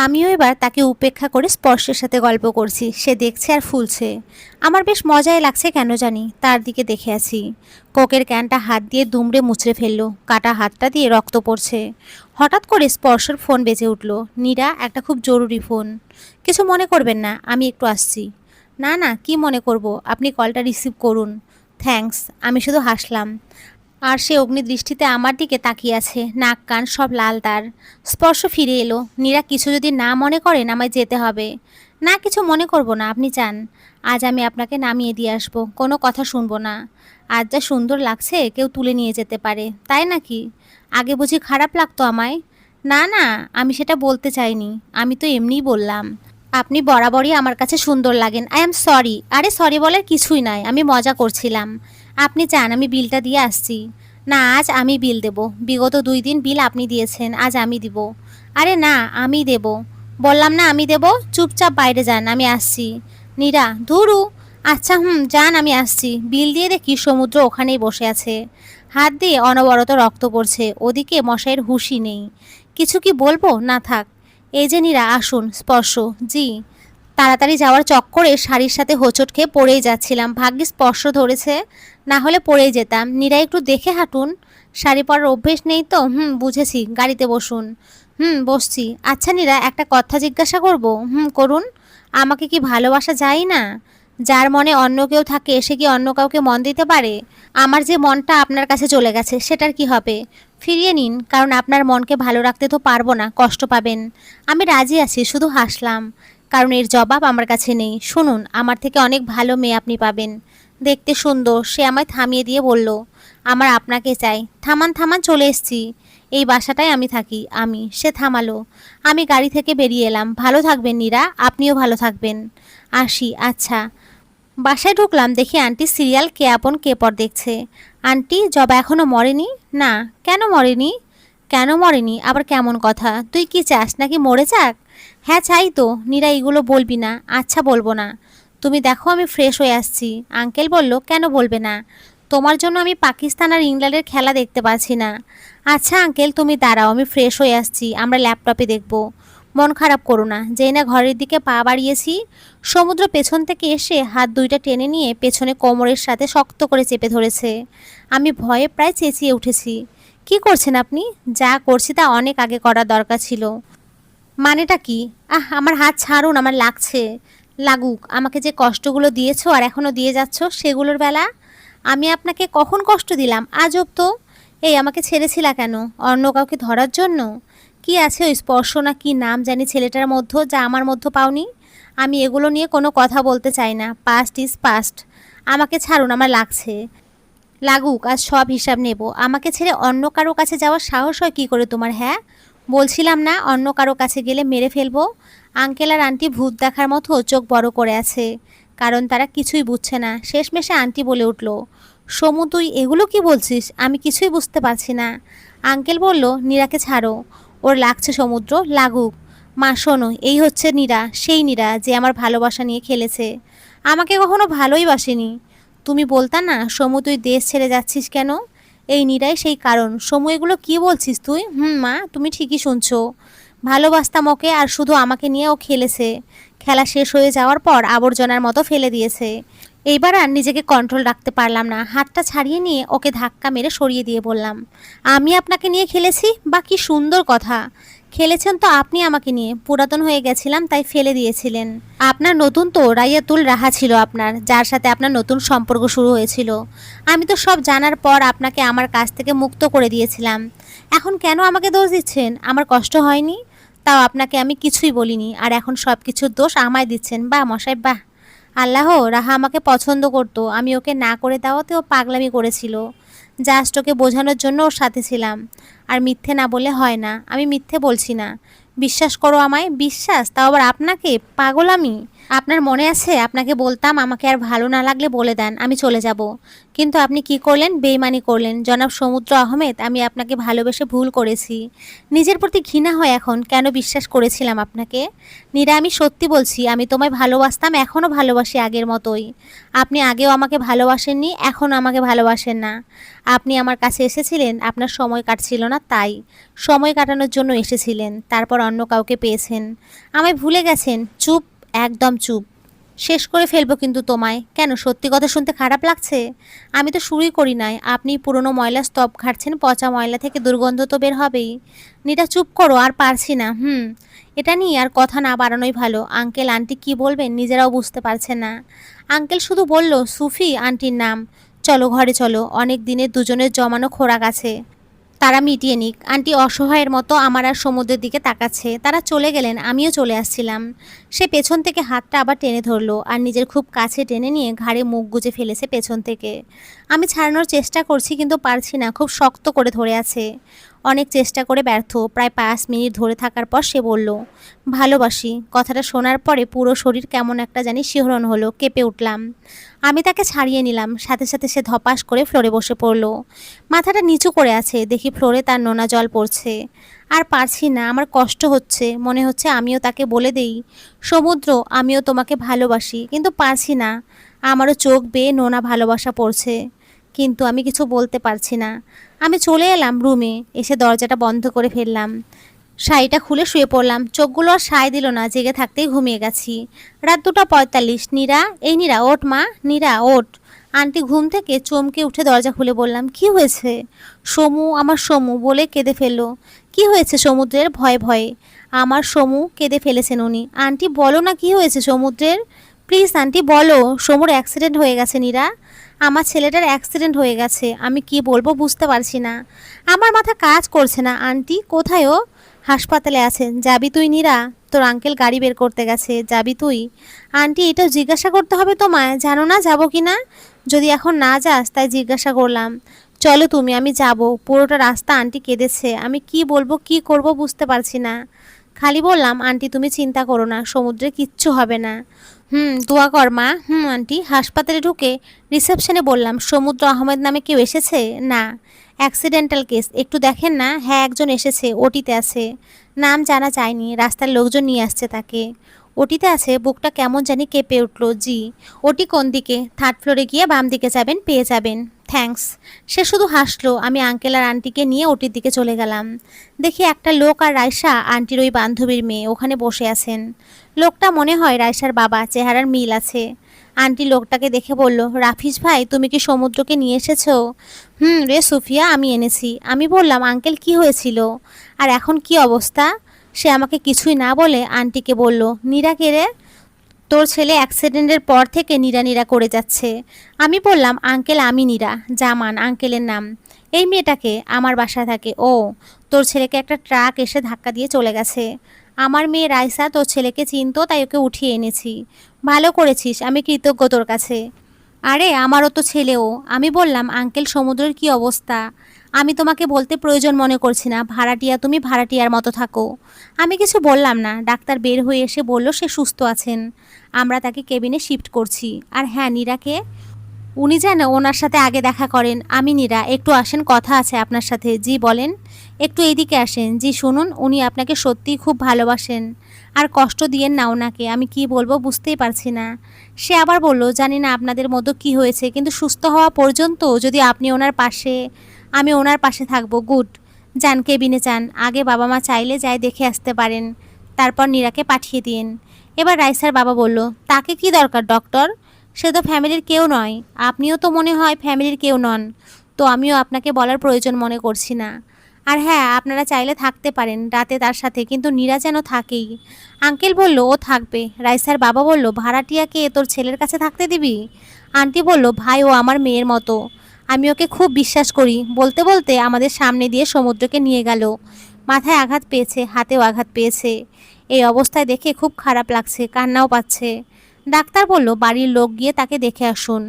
আমিও এবার তাকে উপেক্ষা করে স্পর্শের সাথে গল্প করছি। সে দেখছে আর ফুলছে। আমার বেশ মজাই লাগছে কেন জানি, তার দিকে দেখে আছি। কোকের ক্যানটা হাত দিয়ে দুমড়ে মুচড়ে ফেললো, কাটা হাতটা দিয়ে রক্ত পড়ছে। হঠাৎ করে স্পর্শের ফোন বেজে উঠল। নীরা, একটা খুব জরুরি ফোন। কিছু মনে করবেন না, আমি একটু আসছি। না না, কি মনে করব, আপনি কলটা রিসিভ করুন। থ্যাঙ্কস, আমি শুধু হাসলাম। আর সে অগ্নিদৃষ্টিতে আমার দিকে তাকিয়ে আছে, নাক কান সব লাল তার। স্পর্শ ফিরে এলো। নীরা, কিছু যদি না মনে করেন আমায় যেতে হবে। না, কিছু মনে করব না, আপনি চান। আজ আমি আপনাকে নামিয়ে দিয়ে আসবো, কোনো কথা শুনবো না। আজ যা সুন্দর লাগছে, কেউ তুলে নিয়ে যেতে পারে, তাই নাকি? আগে বুঝি খারাপ লাগতো আমায়? না না, আমি সেটা বলতে চাইনি, আমি তো এমনিই বললাম। আপনি বরাবরই আমার কাছে সুন্দর লাগেন। I am sorry. আরে সরি বলার কিছুই নাই, আমি মজা করছিলাম। আপনি চান আমি বিলটা দিয়ে আসছি? না, আজ আমি বিল দেব। বিগত 2 দিন বিল আপনি দিয়েছেন, আজ আমি দিব। আরে না, আমি দেব। বললাম না আমি দেব। চুপচাপ বাইরে যান, আমি আসছি। নীরা, ধুরু। আচ্ছা যান, আমি আসছি। বিল দিয়ে দেখি সমুদ্র ওখানেই বসে আছে। হাত দিয়ে অনবরত রক্ত পড়ছে, ওদিকে মশাইয়ের হুঁশই নেই। কিছু কি বলবো? না থাক। এই যে নীরা, আসুন। স্পর্শ, জি। তাড়াতাড়ি যাওয়ার চক্করে শাড়ির সাথে হোঁচট খেয়ে পড়েই যাচ্ছিলাম, ভাগ্যে স্পর্শ ধরেছে, না হলে পড়েই যেতাম। নীরা, একটু দেখে হাঁটুন। শাড়ি পরার অভ্যেস নেই তো। বুঝেছি, গাড়িতে বসুন। বসছি। আচ্ছা নীরা, একটা কথা জিজ্ঞাসা করব? করুন। আমাকে কি ভালোবাসা যায় না? যার মনে অন্য কেউ থাকে সে কি অন্য কাউকে মন দিতে পারে? আমার যে মনটা আপনার কাছে চলে গেছে, সেটার কি হবে? ফিরিয়ে নিন, কারণ আপনার মনকে ভালো রাখতে তো পারবো না, কষ্ট পাবেন। আমি রাজি আছি, শুধু হাসলাম, কারণ এর জবাব আমার কাছে নেই। শুনুন, আমার থেকে অনেক ভালো মেয়ে আপনি পাবেন, দেখতে সুন্দর। সে আমায় থামিয়ে দিয়ে বলল, আমার আপনাকে চাই। থামান থামান, চলে এসছি। এই বাসাটায় আমি থাকি। সে থামালো। আমি গাড়ি থেকে বেরিয়ে এলাম। ভালো থাকবেন নীরা, আপনিও ভালো থাকবেন। আসি। আচ্ছা। বাসায় ঢুকলাম, দেখি আন্টি সিরিয়াল কে আপন কে পর দেখছে। আন্টি, জবা এখনো মরেনি? না। কেন মরেনি? কেন মরেনি আবার কেমন কথা? তুই কি চাস নাকি মরে যাক? হ্যাঁ চাই তো। নীরা, এগুলো বলবি না। আচ্ছা, বলবো না। তুমি দেখো আমি ফ্রেশ হয়ে আসছি। আঙ্কেল বলল, কেন বলবে না? তোমার জন্য আমি পাকিস্তান আর ইংল্যান্ডের খেলা দেখতে পাচ্ছি না। আচ্ছা আঙ্কেল, তুমি দাঁড়াও, আমি ফ্রেশ হয়ে আসছি, আমরা ল্যাপটপে দেখব। মন খারাপ করো না। যেই না ঘরের দিকে পা বাড়িয়েছি, সমুদ্র পেছন থেকে এসে হাত দুইটা টেনে নিয়ে পেছনে কোমরের সাথে শক্ত করে চেপে ধরেছে। আমি ভয়ে প্রায় চেঁচিয়ে উঠেছি। কি করছেন আপনি? যা করছি তা অনেক আগে করার দরকার ছিল। মানেটা কি? আমার হাত ছাড়ুন, আমার লাগছে। লাগুক। আমাকে যে কষ্টগুলো দিয়েছো আর এখনো দিয়ে যাচ্ছ, সেগুলোর বেলা। আমি আপনাকে কখন কষ্ট দিলাম? আজব তো। এই, আমাকে ছেড়েছিলা কেন? অন্য কাউকে ধরার জন্য? কি আছে ওই স্পর্শ না কি নাম জানি ছেলেটার মধ্যে, যা আমার মধ্যে পাওনি? আমি এগুলো নিয়ে কোনো কথা বলতে চাই না। Past is past. আমাকে ছাড়ুন, আমার লাগছে। লাগুক, আজ সব হিসাব নেব। আমাকে ছেড়ে অন্য কারো কাছে যাওয়ার সাহস হয় কি করে তোমার? হ্যাঁ, বলছিলাম না অন্য কারো কাছে গেলে মেরে ফেলবো। আঙ্কেল আর আন্টি ভূত দেখার মতো চোখ বড় করে আছে, কারণ তারা কিছুই বুঝছে না। শেষমেশে আন্টি বলে উঠল, সমু, তুই এগুলো কি বলছিস? আমি কিছুই বুঝতে পারছি না। আঙ্কেল বলল, নীরাকে ছাড়ো, ওর লাগছে সমুদ্র, লাগুক। মা শোনো, এই হচ্ছে নীরা, সেই নীরা যে আমার ভালোবাসা নিয়ে খেলেছে। আমাকে কখনো ভালোই বাসেনি। তুমি বলতা না, সমু তুই দেশ ছেড়ে যাচ্ছিস কেন? এই নীরাই সেই কারণ। সমু, এগুলো কি বলছিস তুই? মা, তুমি ঠিকই শুনছো। ভালোবাসতাম ওকে, আর শুধু আমাকে নিয়ে ও খেলেছে। খেলা শেষ হয়ে যাওয়ার পর আবর্জনার মতো ফেলে দিয়েছে। এইবার আর নিজেকে কন্ট্রোল রাখতে পারলাম না। হাতটা ছাড়িয়ে নিয়ে ওকে ধাক্কা মেরে সরিয়ে দিয়ে বললাম, আমি আপনাকে নিয়ে খেলেছি? বা কি সুন্দর কথা! খেলেছেন তো আপনি আমাকে নিয়ে। পুরাতন হয়ে গেছিলাম, তাই ফেলে দিয়েছিলেন। আপনার নতুন তো রাইয়াতুল রাহা ছিল আপনার, যার সাথে আপনার নতুন সম্পর্ক শুরু হয়েছিল। আমি তো সব জানার পর আপনাকে আমার কাছ থেকে মুক্ত করে দিয়েছিলাম। এখন কেন আমাকে দোষ দিচ্ছেন? আমার কষ্ট হয়নি? তাও আপনাকে আমি কিছুই বলিনি, আর এখন সব কিছুর দোষ আমায় দিচ্ছেন? বাহ মশাই, বাহ। আল্লাহ, রাহা আমাকে পছন্দ করতো, আমি ওকে না করে দেওয়াতে ও পাগলামি করেছিল। জাস্ট ওকে বোঝানোর জন্য ওর সাথে ছিলাম। আর মিথ্যে না বলে হয় না, আমি মিথ্যে বলছি না। বিশ্বাস করো আমায়। বিশ্বাস? তাও আবার আপনাকে? পাগল আমি? আপনার মনে আছে আপনাকে বলতাম আমাকে আর ভালো না লাগলে বলে দেন, আমি চলে যাব। কিন্তু আপনি কি করলেন? বেইমানি করলেন। জনাব সমুদ্র আহমেদ, আমি আপনাকে ভালোবেসে ভুল করেছি। নিজের প্রতি ঘৃণা হয় এখন কেন বিশ্বাস করেছিলাম আপনাকে। নীরা, আমি সত্যি বলছি, আমি তোমায় ভালোবাসতাম, এখনও ভালোবাসি আগের মতোই। আপনি আগেও আমাকে ভালোবাসেননি, এখনও আমাকে ভালোবাসেন না। আপনি আমার কাছে এসেছিলেন, আপনার সময় কাটছিল না তাই। সময় কাটানোর জন্য এসেছিলেন, তারপর অন্য কাউকে পেয়েছেন। আমায় ভুলে গেছেন। চুপ, একদম চুপ। শেষ করে ফেলবো কিন্তু তোমায়। কেন, সত্যি কথা শুনতে খারাপ লাগছে? আমি তো শুরুই করি নাই, আপনি পুরনো ময়লা স্তব ঘাটছেন। পচা ময়লা থেকে দুর্গন্ধ তো বের হবেই। নিটা, চুপ করো, আর পারছি না। এটা নিয়ে আর কথা না বাড়ানোই ভালো। আঙ্কেল আন্টি কি বলবেন নিজেরাও বুঝতে পারছে না। আঙ্কেল শুধু বলল সুফি আন্টির নাম। চলো ঘরে চলো, অনেক দিনের দুজনের জমানো খোরাক আছে, তারা মিটিয়ে নিক। আন্টি অসহায়ের মতো আমার আর সমুদ্রের দিকে তাকাচ্ছে। তারা চলে গেলেন, আমিও চলে আসছিলাম। সে পেছন থেকে হাতটা আবার টেনে ধরলো আর নিজের খুব কাছে টেনে নিয়ে ঘাড়ে মুখ গুজে ফেলেছে পেছন থেকে। আমি ছাড়ানোর চেষ্টা করছি কিন্তু পারছি না, খুব শক্ত করে ধরে আছে। অনেক চেষ্টা করে ব্যর্থ। প্রায় 5 মিনিট ধরে থাকার পর সে বলল, ভালোবাসি। কথাটা শোনার পরে পুরো শরীর কেমন একটা জানি শিহরণ হলো, কেঁপে উঠলাম। আমি তাকে ছাড়িয়ে নিলাম, সাথে সাথে সে ধপাস করে ফ্লোরে বসে পড়ল। মাথাটা নিচু করে আছে, দেখি ফ্লোরে তার নোনা জল পড়ছে। আর পারছি না, আমার কষ্ট হচ্ছে। মনে হচ্ছে আমিও তাকে বলে দেই, সমুদ্র, আমিও তোমাকে ভালোবাসি, কিন্তু পারছি না। আমারও চোখ বেয়ে নোনা ভালোবাসা পড়ছে, কিন্তু আমি কিছু বলতে পারছি না। আমি চলে এলাম রুমে, এসে দরজাটা বন্ধ করে ফেললাম। শাড়িটা খুলে শুয়ে পড়লাম। চোখগুলো আর সায় দিল না, জেগে থাকতেই ঘুমিয়ে গেছি। রাত 2:45। নীরা, এই নীরা, ওঠ মা, নীরা ওঠ। আন্টি ঘুম থেকে চমকে উঠে দরজা খুলে বললাম, কি হয়েছে? সমু, আমার সমু, বলে কেঁদে ফেললো। কি হয়েছে সমুদ্রের? ভয়ে ভয়ে। আমার সমু কেঁদে ফেলেছেন উনি। আন্টি বলো না কি হয়েছে সমুদ্রের, প্লিজ আন্টি বলো। সমুর অ্যাক্সিডেন্ট হয়ে গেছে নীরা, আমার ছেলেটার অ্যাক্সিডেন্ট হয়ে গেছে। আমি কি বলবো বুঝতে পারছি না, আমার মাথা কাজ করছে না। আন্টি কোথায় ও? হাসপাতালে আছেন। যাবি তুই নীরা? তোর আঙ্কেল গাড়ি বের করতে গেছে, যাবি তুই? আন্টি এটাও জিজ্ঞাসা করতে হবে তোমায়? জানো না যাবো কি না? যদি এখন না যাস তাই জিজ্ঞাসা করলাম। চলো তুমি, আমি যাব। পুরোটা রাস্তা আন্টি কেঁদেছে, আমি কি বলবো কি করব বুঝতে পারছি না। খালি বললাম, আন্টি তুমি চিন্তা করো না, সমুদ্রে কিচ্ছু হবে না। দোয়া কর মা। আন্টি। হাসপাতালে ঢুকে রিসেপশনে বললাম, সমুদ্র আহমেদ নামে কেউ এসেছে? না। অ্যাক্সিডেন্টাল কেস, একটু দেখেন না। হ্যাঁ, একজন এসেছে, ওটিতে আছে। নাম জানা যায়নি, রাস্তার লোকজন নিয়ে আসছে তাকে। ওটিতে আছে। বুকটা কেমন জানি কেঁপে উঠল। জি। ওটি কোন দিকে? 3rd ফ্লোরে গিয়ে বাম দিকে যাবেন, পেয়ে যাবেন। থ্যাঙ্কস। সে শুধু হাসলো। আমি আঙ্কেল আর আন্টিকে নিয়ে ওটির দিকে চলে গেলাম। দেখি একটা লোক আর রায়সা, আন্টির ওই বান্ধবীর মেয়ে, ওখানে বসে আছেন। লোকটা মনে হয় রায়সার বাবা, চেহারার মিল আছে। আন্টি লোকটাকে দেখে বলল, রাফিজ ভাই, তুমি কি সমুদ্রকে নিয়ে এসেছো? রে সুফিয়া, আমি এনেছি। আমি বললাম, আঙ্কেল কি হয়েছিল আর এখন কি অবস্থা? সে আমাকে কিছুই না বলে আন্টিকে বলল, নীরা কে রে? তোর ছেলে অ্যাক্সিডেন্টের পর থেকে নীরা নীরা করে যাচ্ছে। আমি বললাম, আঙ্কেল আমি নীরা, জামান আঙ্কেলের নাম। এই মেয়েটাকে আমার বাসায় থাকে। ও, তোর ছেলেকে একটা ট্রাক এসে ধাক্কা দিয়ে চলে গেছে। আমার মেয়ে রাইসা তোর ছেলেকে চিনতো, তাই ওকে উঠিয়ে এনেছি। ভালো করেছিস, আমি কৃতজ্ঞ তোর কাছে। আরে আমারও তো ছেলেও। আমি বললাম, আঙ্কেল সমুদ্রের কি অবস্থা? আমি তোমাকে বলতে প্রয়োজন মনে করছি না, ভাড়াটিয়া তুমি ভাড়াটিয়ার মতো থাকো। আমি কিছু বললাম না। ডাক্তার বের হয়ে এসে বলল সে সুস্থ আছেন, আমরা তাকে কেবিনে শিফট করছি। আর হ্যাঁ, নীরাকে উনি যেন ওনার সাথে আগে দেখা করেন। আমি নীরা, একটু আসেন, কথা আছে আপনার সাথে। জি বলেন। একটু এইদিকে আসেন। জি শুনুন, উনি আপনাকে সত্যিই খুব ভালোবাসেন, আর কষ্ট দিয়েন না ওনাকে। আমি কি বলবো বুঝতেই পারছি না। সে আবার বলল, জানি না আপনাদের মধ্যে কি হয়েছে, কিন্তু সুস্থ হওয়া পর্যন্ত যদি আপনি ওনার পাশে, আমি ওনার পাশে থাকবো। গুড। যান কেবিনে যান, আগে বাবা মা চাইলে যাই দেখে আসতে পারেন, তারপর নীরাকে পাঠিয়ে দিন। এবার রাইসার বাবা বলল, তাকে কি দরকার ডক্টর? সে তো ফ্যামিলির কেউ নয়। আপনিও তো মনে হয় ফ্যামিলির কেউ নন, তো আমিও আপনাকে বলার প্রয়োজন মনে করছি না। আর হ্যাঁ, আপনারা চাইলে থাকতে পারেন রাতে তার সাথে, কিন্তু নীরা যেন থাকেই। আঙ্কেল বলল, ও থাকবে। রাইসার বাবা বলল, ভাড়াটিয়াকে তোর ছেলের কাছে থাকতে দিবি? আন্টি বলল, ভাই ও আমার মেয়ের মতো, আমি ওকে খুব বিশ্বাস করি। বলতে বলতে আমাদের সামনে দিয়ে সমুদ্রকে নিয়ে গেল। মাথায় আঘাত পেয়েছে, হাতেও আঘাত পেয়েছে। এই অবস্থায় দেখে খুব খারাপ লাগছে, কান্নাও পাচ্ছে। ডাক্তার বলল, বাড়ির লোক গিয়ে তাকে দেখে আসুন,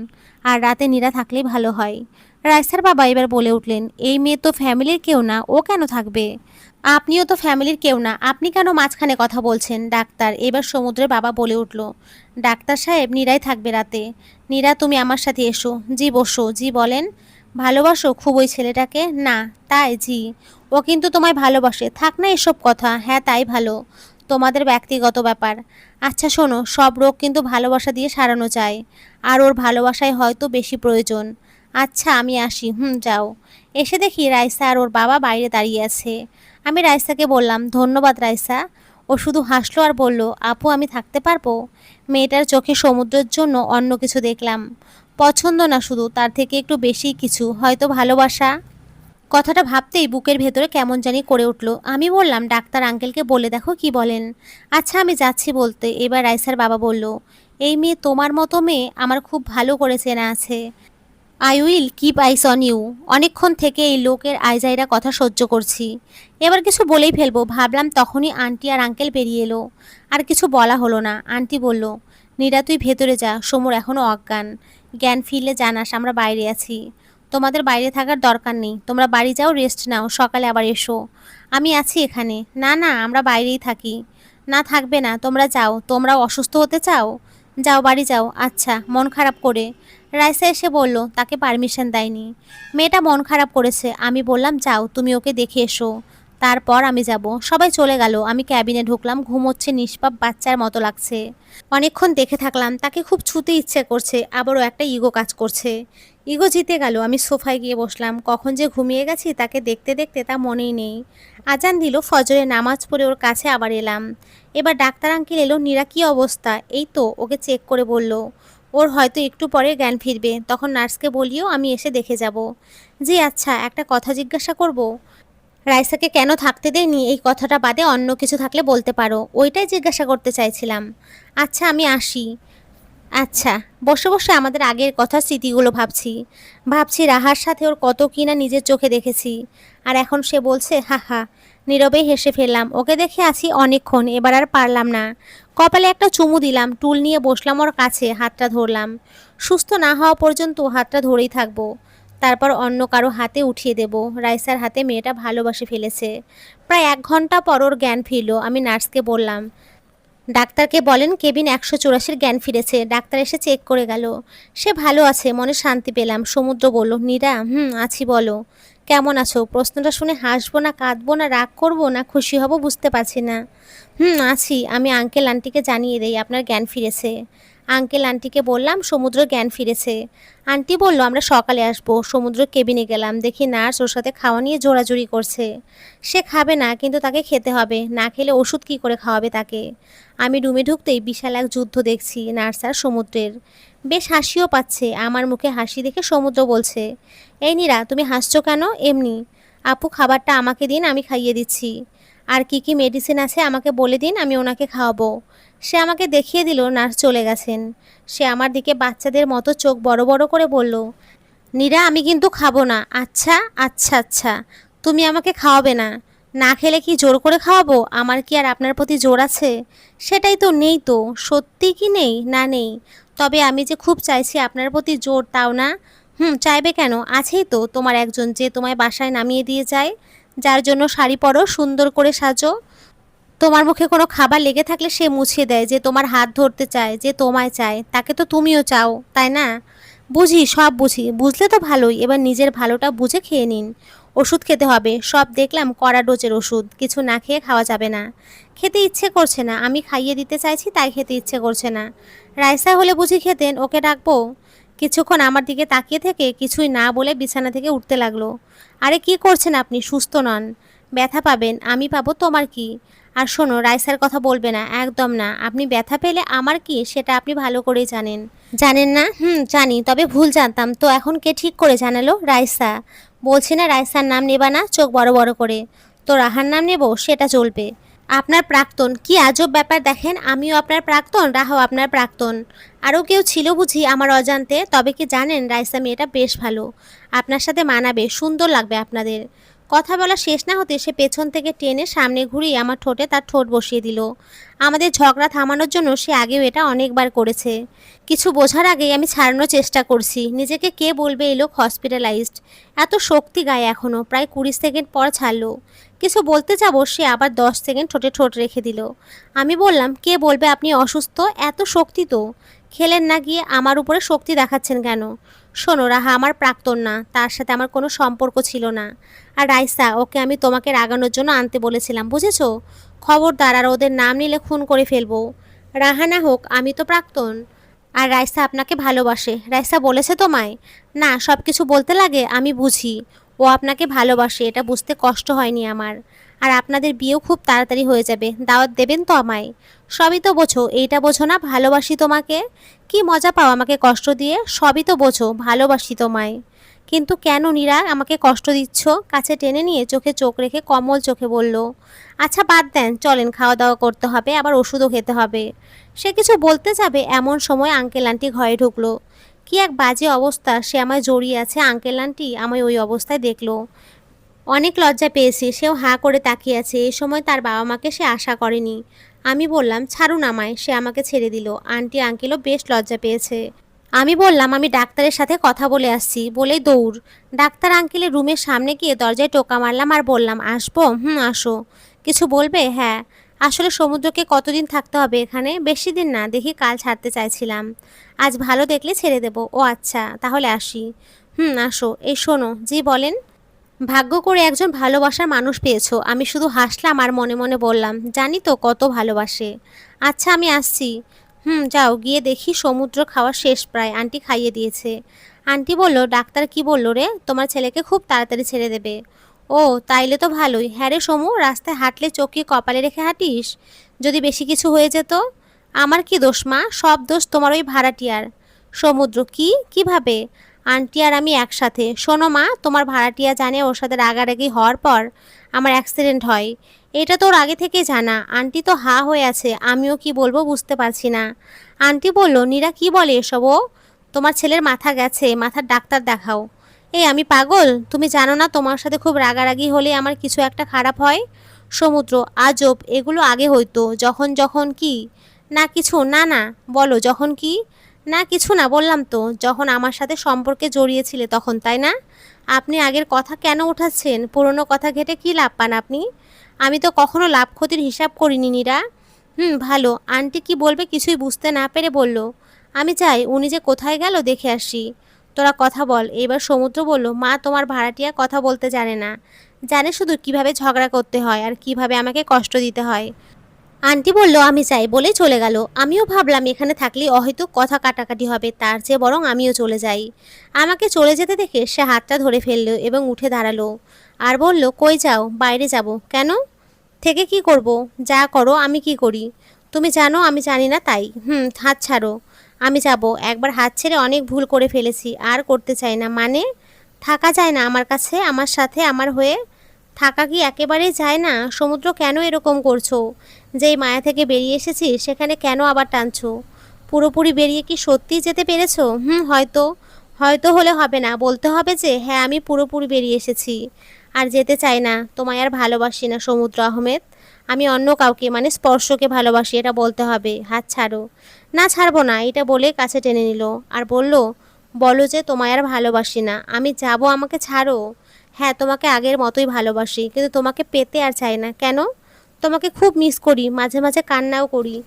আর রাতে নীরা থাকলেই ভালো হয়। রাইসার বাবা এবার বলে উঠলেন, এই মেয়ে তো ফ্যামিলির কেউ না, ও কেন থাকবে? আপনিও তো ফ্যামিলির কেউ না, আপনি কেন মাঝখানে কথা বলছেন? ডাক্তার, এবার সমুদ্রের বাবা বলে উঠল। ডাক্তার সাহেব, নীরাই থাকবে রাতে। নীরা, তুমি আমার সাথে এসো। জি বসো। জি বলেন। ভালোবাসো খুব ওই ছেলেটাকে? না। তাই? জি। ও কিন্তু তোমায় ভালোবাসে। থাক না এসব কথা। হ্যাঁ তাই ভালো। তোমাদের ব্যক্তিগত ব্যাপার। আচ্ছা শোনো, সব রোগ কিন্তু ভালোবাসা দিয়ে সারানো যায়। আর ওর ভালোবাসায় হয়তো বেশি প্রয়োজন। আচ্ছা আমি আসি। যাও। এসে দেখি রাইসা আর ওর বাবা বাইরে দাঁড়িয়ে আছে। আমি রাইসাকে বললাম, ধন্যবাদ রাইসা। ও শুধু হাসলো আর বলল, আপু আমি থাকতে পারবো? মেয়েটার চোখে সমুদ্রের জন্য অন্য কিছু দেখলাম। পছন্দ না শুধু, তার থেকে একটু বেশি কিছু, হয়তো ভালোবাসা। কথাটা ভাবতেই বুকের ভেতরে কেমন জানি করে উঠল। আমি বললাম, ডাক্তার আঙ্কেলকে বলে দেখো কি বলেন। আচ্ছা আমি যাচ্ছি বলতে এবার রাইসার বাবা বলল, এই মেয়ে তোমার মতো মেয়ে আমার খুব ভালো করে চেনা আছে। I will keep eyes on you. অনেকক্ষণ থেকে এই লোকের আইজাইরা কথা সহ্য করছি, এবার কিছু বলেই ফেলবো ভাবলাম, তখনই আন্টি আর আঙ্কেল বেরিয়ে এলো। আর কিছু বলা হলো না। আন্টি বলল, নীরা তুই ভেতরে যা, সমর এখনও অজ্ঞান। জ্ঞান ফিরলে জানাস আমরা বাইরে আছি। তোমাদের বাইরে থাকার দরকার নেই, তোমরা বাড়ি যাও, রেস্ট নাও, সকালে আবার এসো। আমি আছি এখানে। না না, আমরা বাইরেই থাকি। না থাকবে না, তোমরা যাও। তোমরাও অসুস্থ হতে চাও? যাও বাড়ি যাও। আচ্ছা, মন খারাপ করে। রাইসা এসে বলল, তাকে পারমিশন দেয়নি। মেয়েটা মন খারাপ করেছে। আমি বললাম, যাও তুমি ওকে দেখে এসো, তারপর আমি যাব। সবাই চলে গেল। আমি ক্যাবিনে ঢুকলাম। ঘুমোচ্ছে নিষ্পাপ বাচ্চার মতো লাগছে। অনেকক্ষণ দেখে থাকলাম। তাকে খুব ছুতে ইচ্ছে করছে, আবারও একটা ইগো কাজ করছে। ইগো জিতে গেল। আমি সোফায় গিয়ে বসলাম। কখন যে ঘুমিয়ে গেছি তাকে দেখতে দেখতে তা মনেই নেই। আজান দিল, ফজরে নামাজ পড়ে ওর কাছে আবার এলাম। এবার ডাক্তার আঙ্কেল এলো। নীরা কি অবস্থা? এই তো, ওকে চেক করে বলল, ওর হয়তো একটু পরে জ্ঞান ফিরবে, তখন নার্সকে বলিও আমি এসে দেখে যাব। জি আচ্ছা, একটা কথা জিজ্ঞাসা করব? রাইসাকে কেন থাকতে দেয়নি এই কথাটা বাদে অন্য কিছু থাকলে বলতে পারো, ওইটাই জিজ্ঞাসা করতে চাইছিলাম। আচ্ছা আমি আসি। আচ্ছা। বসে বসে আমাদের আগের কথা স্মৃতিগুলো ভাবছি। ভাবছি রাহার সাথে ওর কত কিনা নিজের চোখে দেখেছি। আর এখন সে বলছে হা হা। নীরবেই হেসে ফেললাম। ওকে দেখে আছি অনেকক্ষণ, এবার আর পারলাম না। কপালে একটা চুমু দিলাম, টুল নিয়ে বসলাম ওর কাছে, হাতটা ধরলাম। সুস্থ না হওয়া পর্যন্ত হাতটা ধরেই থাকবো। তারপর অন্য কারো হাতে উঠিয়ে দেব। রাইসার হাতে মেয়েটা ভালোবাসে ফেলেছে। প্রায় 1 ঘন্টা পর ওর জ্ঞান ফিরল। আমি নার্সকে বললাম, ডাক্তারকে বলেন কেবিন 184 জ্ঞান ফিরেছে। ডাক্তার এসে চেক করে গেল। সে ভালো আছে, মনে শান্তি পেলাম। সমুদ্র বলল, নীরা আছি বলো। কেমন আছো? প্রশ্নটা শুনে হাসবো না কাঁদবো না রাগ করবো না খুশি হব বুঝতে পারছি না। আছি। আমি আঙ্কেল আন্টিকে জানিয়ে দেই আপনার জ্ঞান ফিরেছে। আঙ্কেল আন্টিকে বললাম সমুদ্র জ্ঞান ফিরেছে। আন্টি বলল আমরা সকালে আসবো। সমুদ্র কেবিনে গেলাম, দেখি নার্স ওর সাথে খাওয়া নিয়ে জোরাজুরি করছে। সে খাবে না, কিন্তু তাকে খেতে হবে, না খেলে ওষুধ কি করে খাওয়াবে তাকে। আমি রুমে ঢুকতেই বিশাল এক যুদ্ধ দেখছি নার্স আর সমুদ্রের। বেশ হাসিও পাচ্ছে। আমার মুখে হাসি দেখে সমুদ্র বলছে, এই নীরা তুমি হাসছো কেন? এমনি। আপু খাবারটা আমাকে দিন, আমি খাইয়ে দিচ্ছি। আর কি কি মেডিসিন আছে আমাকে বলে দিন, আমি ওনাকে খাওয়াবো। সে আমাকে দেখিয়ে দিল নার্স চলে গেছেন। সে আমার দিকে বাচ্চাদের মতো চোখ বড় বড় করে বলল, নীরা আমি কিন্তু খাবো না। আচ্ছা আচ্ছা আচ্ছা। তুমি আমাকে খাওয়াবে না? না খেলে কি জোর করে খাওয়াবো? আমার কি আর আপনার প্রতি জোর আছে? সেটাই তো নেই তো। সত্যি কি নেই? না নেই। তবে আমি যে খুব চাইছি আপনার প্রতি জোর, তাও না? চাইবে কেন? আছেই তো তোমার একজন, যে তোমায় বাসায় নামিয়ে দিয়ে যায়, যার জন্য শাড়ি পরো, সুন্দর করে সাজো। তোমার মুখে কোনো খাবার লেগে থাকলে সে মুছিয়ে দেয়, যে তোমার হাত ধরতে চায়, যে তোমায় চায়, তাকে তো তুমিও চাও, তাই না? বুঝি, সব বুঝি। বুঝলে তো ভালোই। এবার নিজের ভালোটা বুঝে খেয়ে নিন। ওষুধ খেতে হবে, সব দেখলাম কড়া ডোজের ওষুধ, কিছু না খেয়ে খাওয়া যাবে না। খেতে ইচ্ছে করছে না, আমি খাইয়ে দিতে চাইছি তাই খেতে ইচ্ছে করছে না। রাইসা হলে বুঝি খেতেন, ওকে ডাকবো? কিছুক্ষণ আমার দিকে তাকিয়ে থেকে কিছুই না বলে বিছানা থেকে উঠতে লাগলো। আরে কি করছেন আপনি? সুস্থ নন, ব্যথা পাবেন, আমি পাবো, তোমার কি? আর শোনো, রাইসার কথা বলবে না, একদম না। আপনি ব্যথা পেলে আমার কি সেটা আপনি ভালো করেই জানেন। জানেন না? জানি, তবে ভুল জানতাম তো। এখন কে ঠিক করে জানালো? রাইসা। বলছি না রাইসার নাম নেবা না, চোখ বড় বড় করে। তো রাহার নাম নেব, সেটা চলবে। আপনার প্রাক্তন? কি আজব ব্যাপার। দেখেন, আমিও আপনার প্রাক্তন, রাহাও আপনার প্রাক্তন। আরও কেউ ছিল বুঝি আমার অজান্তে? তবে কি জানেন, রাইসা মেয়েটা বেশ ভালো, আপনার সাথে মানাবে, সুন্দর লাগবে আপনাদের। কথা বলা শেষ না হতে সে পেছন থেকে টেনে সামনে ঘুরিয়ে আমার ঠোঁটে তার ঠোঁট বসিয়ে দিল। আমাদের ঝগড়া থামানোর জন্য সে আগেও এটা অনেকবার করেছে। কিছু বোঝার আগেই আমি ছাড়ানোর চেষ্টা করছি। নিজেকে কে বলবে এই লোক হসপিটালাইজড। এত শক্তি গায়ে এখনও। প্রায় 20 সেকেন্ড পর ছাড়লো। কিছু বলতে যাব, সে আবার 10 সেকেন্ড ঠোঁটে ঠোঁট রেখে দিল। আমি বললাম, কে বলবে আপনি অসুস্থ? এত শক্তি তো খেলেন না, গিয়ে আমার উপরে শক্তি দেখাচ্ছেন কেন? শোনো, রাহা আমার প্রাক্তন না, তার সাথে আমার কোনো সম্পর্ক ছিল না। আর রাইসা, ওকে আমি তোমাকে রাগানোর জন্য আনতে বলেছিলাম, বুঝেছো? খবরদার, আর ওদের নাম নিলে খুন করে ফেলবো। রাহা না হোক, আমি তো প্রাক্তন। আর রাইসা আপনাকে ভালোবাসে। রাইসা বলেছে তোমায়? না, সব কিছু বলতে লাগে, আমি বুঝি। ও আপনাকে ভালোবাসে, এটা বুঝতে কষ্ট হয়নি আমার। আর আপনাদের বিয়েও খুব তাড়াতাড়ি হয়ে যাবে। দাওয়াত দেবেন তো আমায়? সবই তো বোঝো, এইটা বোঝো না ভালোবাসি তোমাকে? কি মজা পাও আমাকে কষ্ট দিয়ে? সবই তো বোঝো, ভালোবাসি তোমায়। কিন্তু কেন নীরা আমাকে কষ্ট দিচ্ছ? কাছে টেনে নিয়ে চোখে চোখ রেখে কমল চোখে বলল, আচ্ছা বাদ দেন, চলেন, খাওয়া দাওয়া করতে হবে, আবার ওষুধও খেতে হবে। সে কিছু বলতে যাবে এমন সময় আঙ্কেল আন্টি ঘরে ঢুকলো। কি এক বাজে অবস্থা, সে আমায় জড়িয়ে আছে, আঙ্কেল আন্টি আমায় ওই অবস্থায় দেখলো। অনেক লজ্জা পেয়েছে, সেও হাঁ করে তাকিয়ে আছে। এই সময় তার বাবা মাকে সে আশা করেনি। আমি বললাম, ছাড়ুন আমায়। সে আমাকে ছেড়ে দিল। আন্টি আঙ্কেলও বেশ লজ্জা পেয়েছে। আমি বললাম, আমি ডাক্তারের সাথে কথা বলে আসছি, বলেই দৌড়। ডাক্তার আঙ্কেলের রুমের সামনে গিয়ে দরজায় টোকা মারলাম আর বললাম, আসবো? আসো। কিছু বলবে? হ্যাঁ। আসলে সমুদ্রকে কতদিন থাকতে হবে এখানে? বেশি দিন না, দেখি কাল ছাড়তে চাইছিলাম। আজ ভালো দেখলে ছেড়ে দেবো। ও আচ্ছা, তাহলে আসি। আসো। এই শোনো। জি বলেন। ভাগ্য করে একজন ভালোবাসার মানুষ পেয়েছো। আমি শুধু হাসলাম আর মনে মনে বললাম, জানি তো কত ভালোবাসে। আচ্ছা, আমি আসছি। যাও, গিয়ে দেখি সমুদ্র খাওয়া শেষ প্রায়, আন্টি খাইয়ে দিয়েছে। আন্টি বলল, ডাক্তার কি বলল রে? তোমার ছেলেকে খুব তাড়াতাড়ি ছেড়ে দেবে। ও, তাইলে তো ভালোই। হ্যাঁ রে সমু, রাস্তায় হাঁটলে চোখ কি কপালে রেখে হাঁটিস? যদি বেশি কিছু হয়ে যেত? আমার কি দোষ মা? সব দোষ তোমার ওই ভাড়াটিয়ার। সমুদ্র, কি? কিভাবে? আন্টি আর আমি একসাথে। শোনো মা, তোমার ভাড়াটিয়া জানে ওর সাথে রাগারাগি হওয়ার পর আমার অ্যাক্সিডেন্ট হয়। এটা তো ওর আগে থেকে জানা। আন্টি তো হা হয়ে আছে, আমিও কি বলবো বুঝতে পারছি না। আন্টি বলল, নীরা কি বলে এসব? ও তোমার ছেলের মাথা গেছে, মাথার ডাক্তার দেখাও। এই আমি পাগল? তুমি জানো না তোমার সাথে খুব রাগারাগি হলে আমার কিছু একটা খারাপ হয়? সমুদ্র, আজব, এগুলো আগে হইতো। যখন যখন কি? না কিছু, না না। বলো যখন কি? না কিছু না, বললাম তো, যখন আমার সাথে সম্পর্কে জড়িয়েছিলে তখন, তাই না? আপনি আগের কথা কেন উঠাচ্ছেন? পুরনো কথা ঘেটে কি লাভ পান আপনি? আমি তো কখনো লাভ ক্ষতির হিসাব করিনি নীরা। ভালো। আন্টি কি বলবে কিছুই বুঝতে না পেরে বলল, আমি চাই উনি যে কোথায় গেল দেখে আসি। তোরা কথা বল। এবার সমুদ্র বলল, মা তোমার ভাড়াটিয়া কথা বলতে জানে না, জানে শুধু কিভাবে ঝগড়া করতে হয় আর কিভাবে আমাকে কষ্ট দিতে হয়। আন্টি বলল, আমি চাই, বলেই চলে গেল। আমিও ভাবলাম এখানে থাকলে হয়তো কথা কাটাকাটি হবে, তার চেয়ে বরং আমিও চলে যাই। আমাকে চলে যেতে দেখে সে হাতটা ধরে ফেললো এবং উঠে দাঁড়ালো আর বলল, কই যাও? বাইরে যাব। কেন? থেকে কি করব? যা করো। আমি কি করি? তুমি জানো আমি জানি না তাই। হাত ছাড়ো। আমি যাব। একবার হাত ছেড়ে অনেক ভুল করে ফেলেছি, আর করতে চাই না। মানে? থাকা যায় না আমার কাছে, আমার সাথে, আমার হয়ে? থাকা কি একেবারেই যায় না? সমুদ্র, কেন এরকম করছো? যেই মায়া থেকে বেরিয়ে এসেছি সেখানে কেন আবার টানছো? পুরোপুরি বেরিয়ে কি সত্যিই যেতে পেরেছো? হয়তো। হয়তো হলে হবে না, বলতে হবে যে হ্যাঁ আমি পুরোপুরি বেরিয়ে এসেছি। আর যেতে চাই না। তোমায় আর ভালোবাসি না সমুদ্র আহমেদ। আমি অন্য কাউকে, মানে স্পর্শকে ভালোবাসি, এটা বলতে হবে। হাত ছাড়ো। না ছাড়বো না, এটা বলে কাছে টেনে নিল আর বলল, বলো যে তোমায় আর ভালোবাসি না। আমি যাব, আমাকে ছাড়ো। হ্যাঁ, তোমাকে আগের মতোই ভালোবাসি, কিন্তু তোমাকে পেতে আর চাই না। কেন? তোমাকে খুব মিস করি, মাঝে মাঝে কান্নাও করি,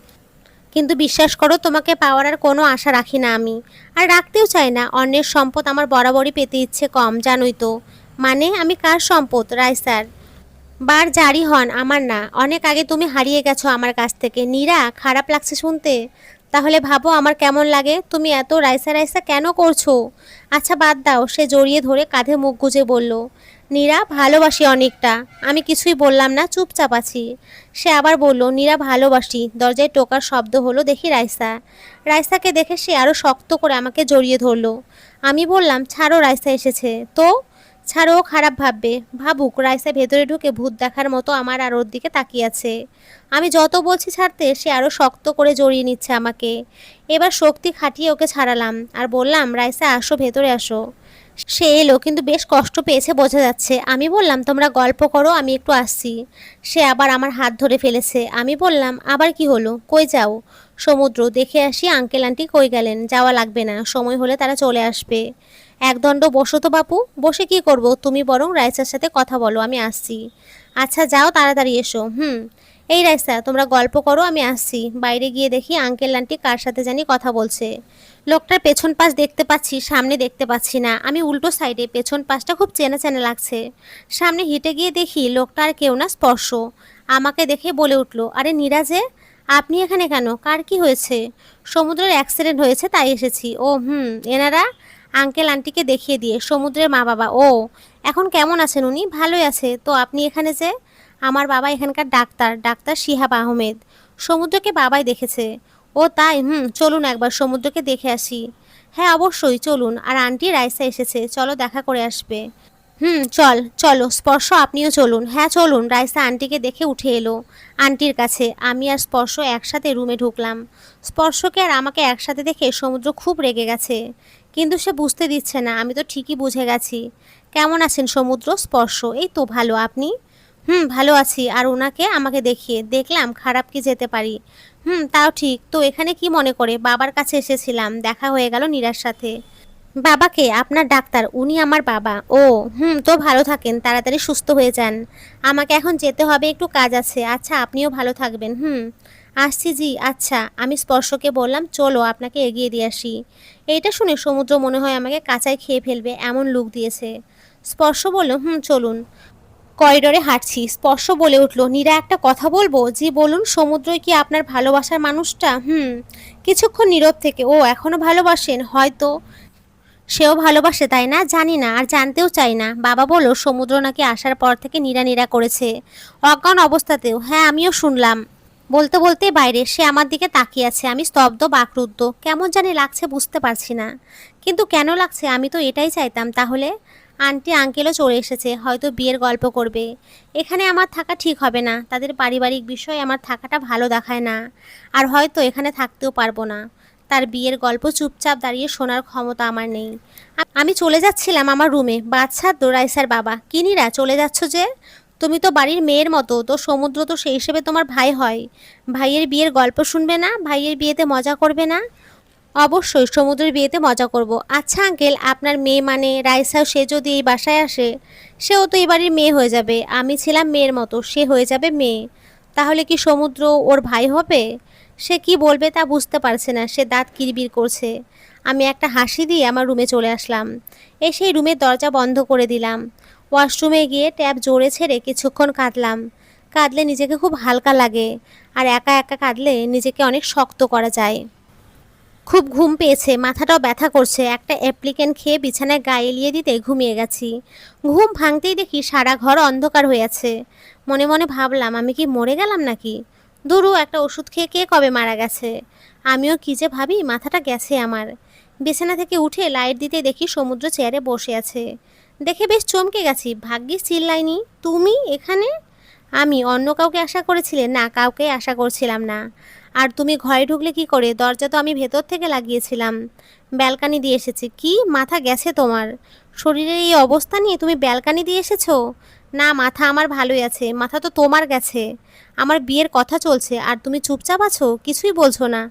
কিন্তু বিশ্বাস করো তোমাকে পাওয়ার আর কোনো আশা রাখি না আমি। আর রাখতেও চাই না। অন্যের সম্পদ আমার বরাবরই পেতে ইচ্ছে কম, জানোই তো। মানে আমি কার সম্পদ? রাইসার। বার জারি হন, আমার না। অনেক আগে তুমি হারিয়ে গেছো আমার কাছ থেকে। নীরা, খারাপ লাগছে শুনতে? তাহলে ভাবো আমার কেমন লাগে। তুমি এত রাইসা রাইসা কেন করছো? আচ্ছা বাদ দাও। সে জড়িয়ে ধরে কাঁধে মুখ গুজে বলল, নীরা, ভালোবাসি অনেকটা। আমি কিছুই বললাম না, চুপচাপ আছি। সে আবার বলল, নীরা ভালোবাসি। দরজায় টোকার শব্দ হলো, দেখি রাইসা। রাইসাকে দেখে সে আরও শক্ত করে আমাকে জড়িয়ে ধরলো। আমি বললাম, ছাড়ো, রাইসা এসেছে তো। ছাড়ো, ও খারাপ ভাববে। ভাবুক। রাইসা ভেতরে ঢুকে ভূত দেখার মতো আমার আর ওর দিকে তাকিয়ে আছে। আমি যত বলছি ছাড়তে, সে আরও শক্ত করে জড়িয়ে নিচ্ছে আমাকে। এবার শক্তি খাটিয়ে ওকে ছাড়ালাম আর বললাম, রাইসা আসো, ভেতরে আসো। সে এলো, কিন্তু বেশ কষ্ট পেয়েছে বোঝা যাচ্ছে। আমি বললাম, তোমরা গল্প করো, আমি একটু আসছি। সে আবার আমার হাত ধরে ফেলেছে। আমি বললাম, আবার কি হলো? কই যাও? সমুদ্র, দেখে আসি আঙ্কেল আন্টি কই গেলেন। যাওয়া লাগবে না, সময় হলে তারা চলে আসবে। একদণ্ড বসো তো বাপু। বসে কি করব? তুমি বরং রাইসার সাথে কথা বলো, আমি আসছি। আচ্ছা যাও, তাড়াতাড়ি এসো। এই রাইসা, তোমরা গল্প করো, আমি আসছি। বাইরে গিয়ে দেখি আঙ্কেল আন্টি কার সাথে জানি কথা বলছে। লোকটার পেছন পাশ দেখতে পাচ্ছি, সামনে দেখতে পাচ্ছি না। আমি উল্টো সাইডে, পেছন পাশটা খুব চেনা চেনা লাগছে। সামনে হেঁটে গিয়ে দেখি লোকটা আর কেউ না, স্পর্শ। আমাকে দেখে বলে উঠল, আরে নীরাজে, আপনি এখানে কেন? কার কি হয়েছে? সমুদ্রের অ্যাক্সিডেন্ট হয়েছে তাই এসেছি। ও এনারা? আঙ্কেল আন্টিকে দেখিয়ে দিয়ে, সমুদ্রের মা বাবা। ও, এখন কেমন আছেন উনি? ভালোই আছে তো। আপনি এখানে যে? আমার বাবা এখানকার ডাক্তার, ডাক্তার শিহাব আহমেদ। সমুদ্রকে বাবাই দেখেছে। ও তাই? চলুন একবার সমুদ্রকে দেখে আসি। হ্যাঁ অবশ্যই চলুন। আর আন্টি রাইসা এসেছে, চলো দেখা করে আসবে। চলো স্পর্শ, আপনিও চলুন। হ্যাঁ চলুন। রাইসা আন্টিকে দেখে উঠে এলো আন্টির কাছে। আমি আর স্পর্শ একসাথে রুমে ঢুকলাম। স্পর্শকে আর আমাকে একসাথে দেখে সমুদ্র খুব রেগে গেছে, কিন্তু সে বুঝতে দিচ্ছে না। আমি তো ঠিকই বুঝে গেছি। কেমন আছেন সমুদ্র? স্পর্শ, এই তো ভালো। আপনি? ভালো আছি। আর ওনাকে আমাকে দেখিয়ে দেখলাম খারাপ কি যেতে পারি। তাও ঠিক। তো এখানে কি মনে করে? বাবার কাছে এসেছিলাম, দেখা হয়ে গেল নীরার সাথে। বাবাকে? আপনার ডাক্তার, উনি আমার বাবা। ও, তো ভালো থাকেন, তাড়াতাড়ি সুস্থ হয়ে যান। আমাকে এখন যেতে হবে, একটু কাজ আছে। আচ্ছা, আপনিও ভালো থাকবেন। আসছি জি। আচ্ছা, আমি স্পর্শকে বললাম, চলো আপনাকে এগিয়ে দিয়ে আসি। এইটা শুনে সমুদ্র মনে হয় আমাকে কাঁচায় খেয়ে ফেলবে এমন লুক দিয়েছে। স্পর্শ বলল, চলুন। করিডোরে হাঁটছি, স্পর্শ বলে উঠল, নীরা একটা কথা বলবো? জি বলুন। সমুদ্রই কি আপনার ভালোবাসার মানুষটা? কিছুক্ষণ নীরব থেকে, ও এখনো ভালোবাসেন? হয়তো সেও ভালোবাসে, তাই না? জানি না, আর জানতেও চাই না। বাবা বলল সমুদ্র নাকি আসার পর থেকে নীরা নীরা করেছে, অজ্ঞান অবস্থাতেও। হ্যাঁ আমিও শুনলাম। বলতে বলতে বাইরে সে আমার দিকে তাকিয়ে আছে। আমি স্তব্ধ, বাকরুদ্ধ। কেমন জানি লাগছে, বুঝতে পারছি না। কিন্তু কেন লাগছে? আমি তো এটাই চাইতাম। তাহলে আন্টি আঙ্কেলও চলে এসেছে, হয়তো বিয়ের গল্প করবে। এখানে আমার থাকা ঠিক হবে না। তাদের পারিবারিক বিষয়ে আমার থাকাটা ভালো দেখায় না। আর হয়তো এখানে থাকতেও পারবো না। তার বিয়ের গল্প চুপচাপ দাঁড়িয়ে শোনার ক্ষমতা আমার নেই। আমি চলে যাচ্ছিলাম আমার রুমে। বাদশাহ দোরাইসার বাবা, কিনিরা চলে যাচ্ছ যে? তুমি তো বাড়ির মেয়ের মতো, তো সমুদ্র তো সেই হিসেবে তোমার ভাই হয়। ভাইয়ের বিয়ের গল্প শুনবে না? ভাইয়ের বিয়েতে মজা করবে না? অবশ্যই সমুদ্রের বিয়েতে মজা করব। আচ্ছা আঙ্কেল, আপনার মেয়ে মানে রাইসা, সে যদি এই বাসায় আসে, সেও তো এই বাড়ির মেয়ে হয়ে যাবে। আমি ছিলাম মেয়ের মতো, সে হয়ে যাবে মেয়ে। তাহলে কি সমুদ্র ওর ভাই হবে? সে কি বলবে তা বুঝতে পারছে না। সে দাঁত কিরবির করছে। আমি একটা হাসি দিয়ে আমার রুমে চলে আসলাম। এসেই রুমের দরজা বন্ধ করে দিলাম। ওয়াশরুমে গিয়ে ট্যাপ জোরে ছেড়ে কিছুক্ষণ কাঁদলাম। কাঁদলে নিজেকে খুব হালকা লাগে, আর একা একা কাঁদলে নিজেকে অনেক শক্ত করা যায়। খুব ঘুম পেয়েছে, মাথাটাও ব্যথা করছে। একটা অ্যাপ্লিকেন্ট খেয়ে বিছানায় গায়ে এলিয়ে দিতে ঘুমিয়ে গেছি। ঘুম ভাঙতেই দেখি সারা ঘর অন্ধকার হয়ে আছে। মনে মনে ভাবলাম, আমি কি মরে গেলাম নাকি? দুরু, একটা ওষুধ খেয়ে কে কবে মারা গেছে। আমিও কি যে ভাবি, মাথাটা গেছে আমার। বিছানা থেকে উঠে লাইট দিতে দেখি সমুদ্র চেয়ারে বসে আছে। দেখে বেশ চমকে গেছি। ভাগ্যিস চিল্লাইনি। তুমি এখানে? আমি অন্য কাউকে আশা করেছিলে? না, কাউকে আশা করছিলাম না। আর তুমি ঘরে ঢুকলে কি করে? দরজা তো আমি ভেতর থেকে লাগিয়েছিলাম। ব্যালকানি দিয়ে এসেছি। কি মাথা গেছে তোমার? শরীরের এই অবস্থা নিয়ে তুমি ব্যালকানি দিয়ে এসেছো? না, মাথা আমার ভালোই আছে। মাথা তো তোমার গেছে। আমার বিয়ের কথা চলছে আর তুমি চুপচাপ আছো, কিছুই বলছো না।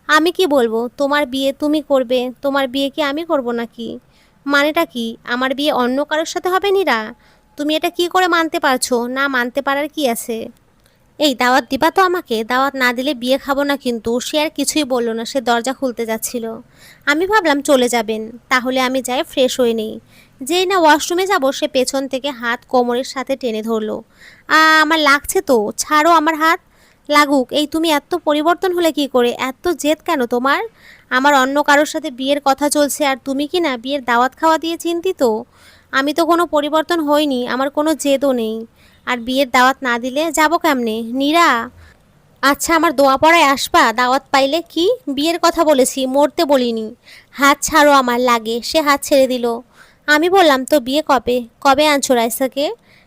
আমি কি বলবো? তোমার বিয়ে তুমি করবে, তোমার বিয়ে কি আমি করব নাকি? মানেটা কি? আমার বিয়ে অন্য কারোর সাথে হবে নীরা? তুমি এটা কি করে মানতে পারছো? না, মানতে পারার কি আছে? এই দাওয়াত দিবা তো আমাকে? দাওয়াত না দিলে বিয়ে খাবো না কিন্তু। সে আর কিছুই বলল না, সে দরজা খুলতে যাচ্ছিল। আমি ভাবলাম চলে যাবেন, তাহলে আমি যাই ফ্রেশ হয়ে নেই। যেই না ওয়াশরুমে যাব, সে পেছন থেকে হাত কোমরের সাথে টেনে ধরলো। আমার লাগছে তো, ছাড়ো আমার হাত। লাগুক। এই তুমি এত পরিবর্তন হলে কি করে? এত জেদ কেন তোমার? আমার অন্য কারোর সাথে বিয়ের কথা চলছে, আর তুমি কি না বিয়ের দাওয়াত খাওয়া দিয়ে চিন্তিত? আমি তো কোনো পরিবর্তন হইনি, আমার কোনো জেদও নেই। আর বিয়ের দাওয়াত না দিলে যাব কেমনে? নীরা, আচ্ছা আমার দোয়া পড়ায় আসবা দাওয়াত পাইলে? কি বিয়ের কথা বলেছি, মরতে বলিনি। হাত ছাড়ো আমার, লাগে। সে হাত ছেড়ে দিল। আমি বললাম, তো বিয়ে কবে? কবে আনছো রাইসাকে?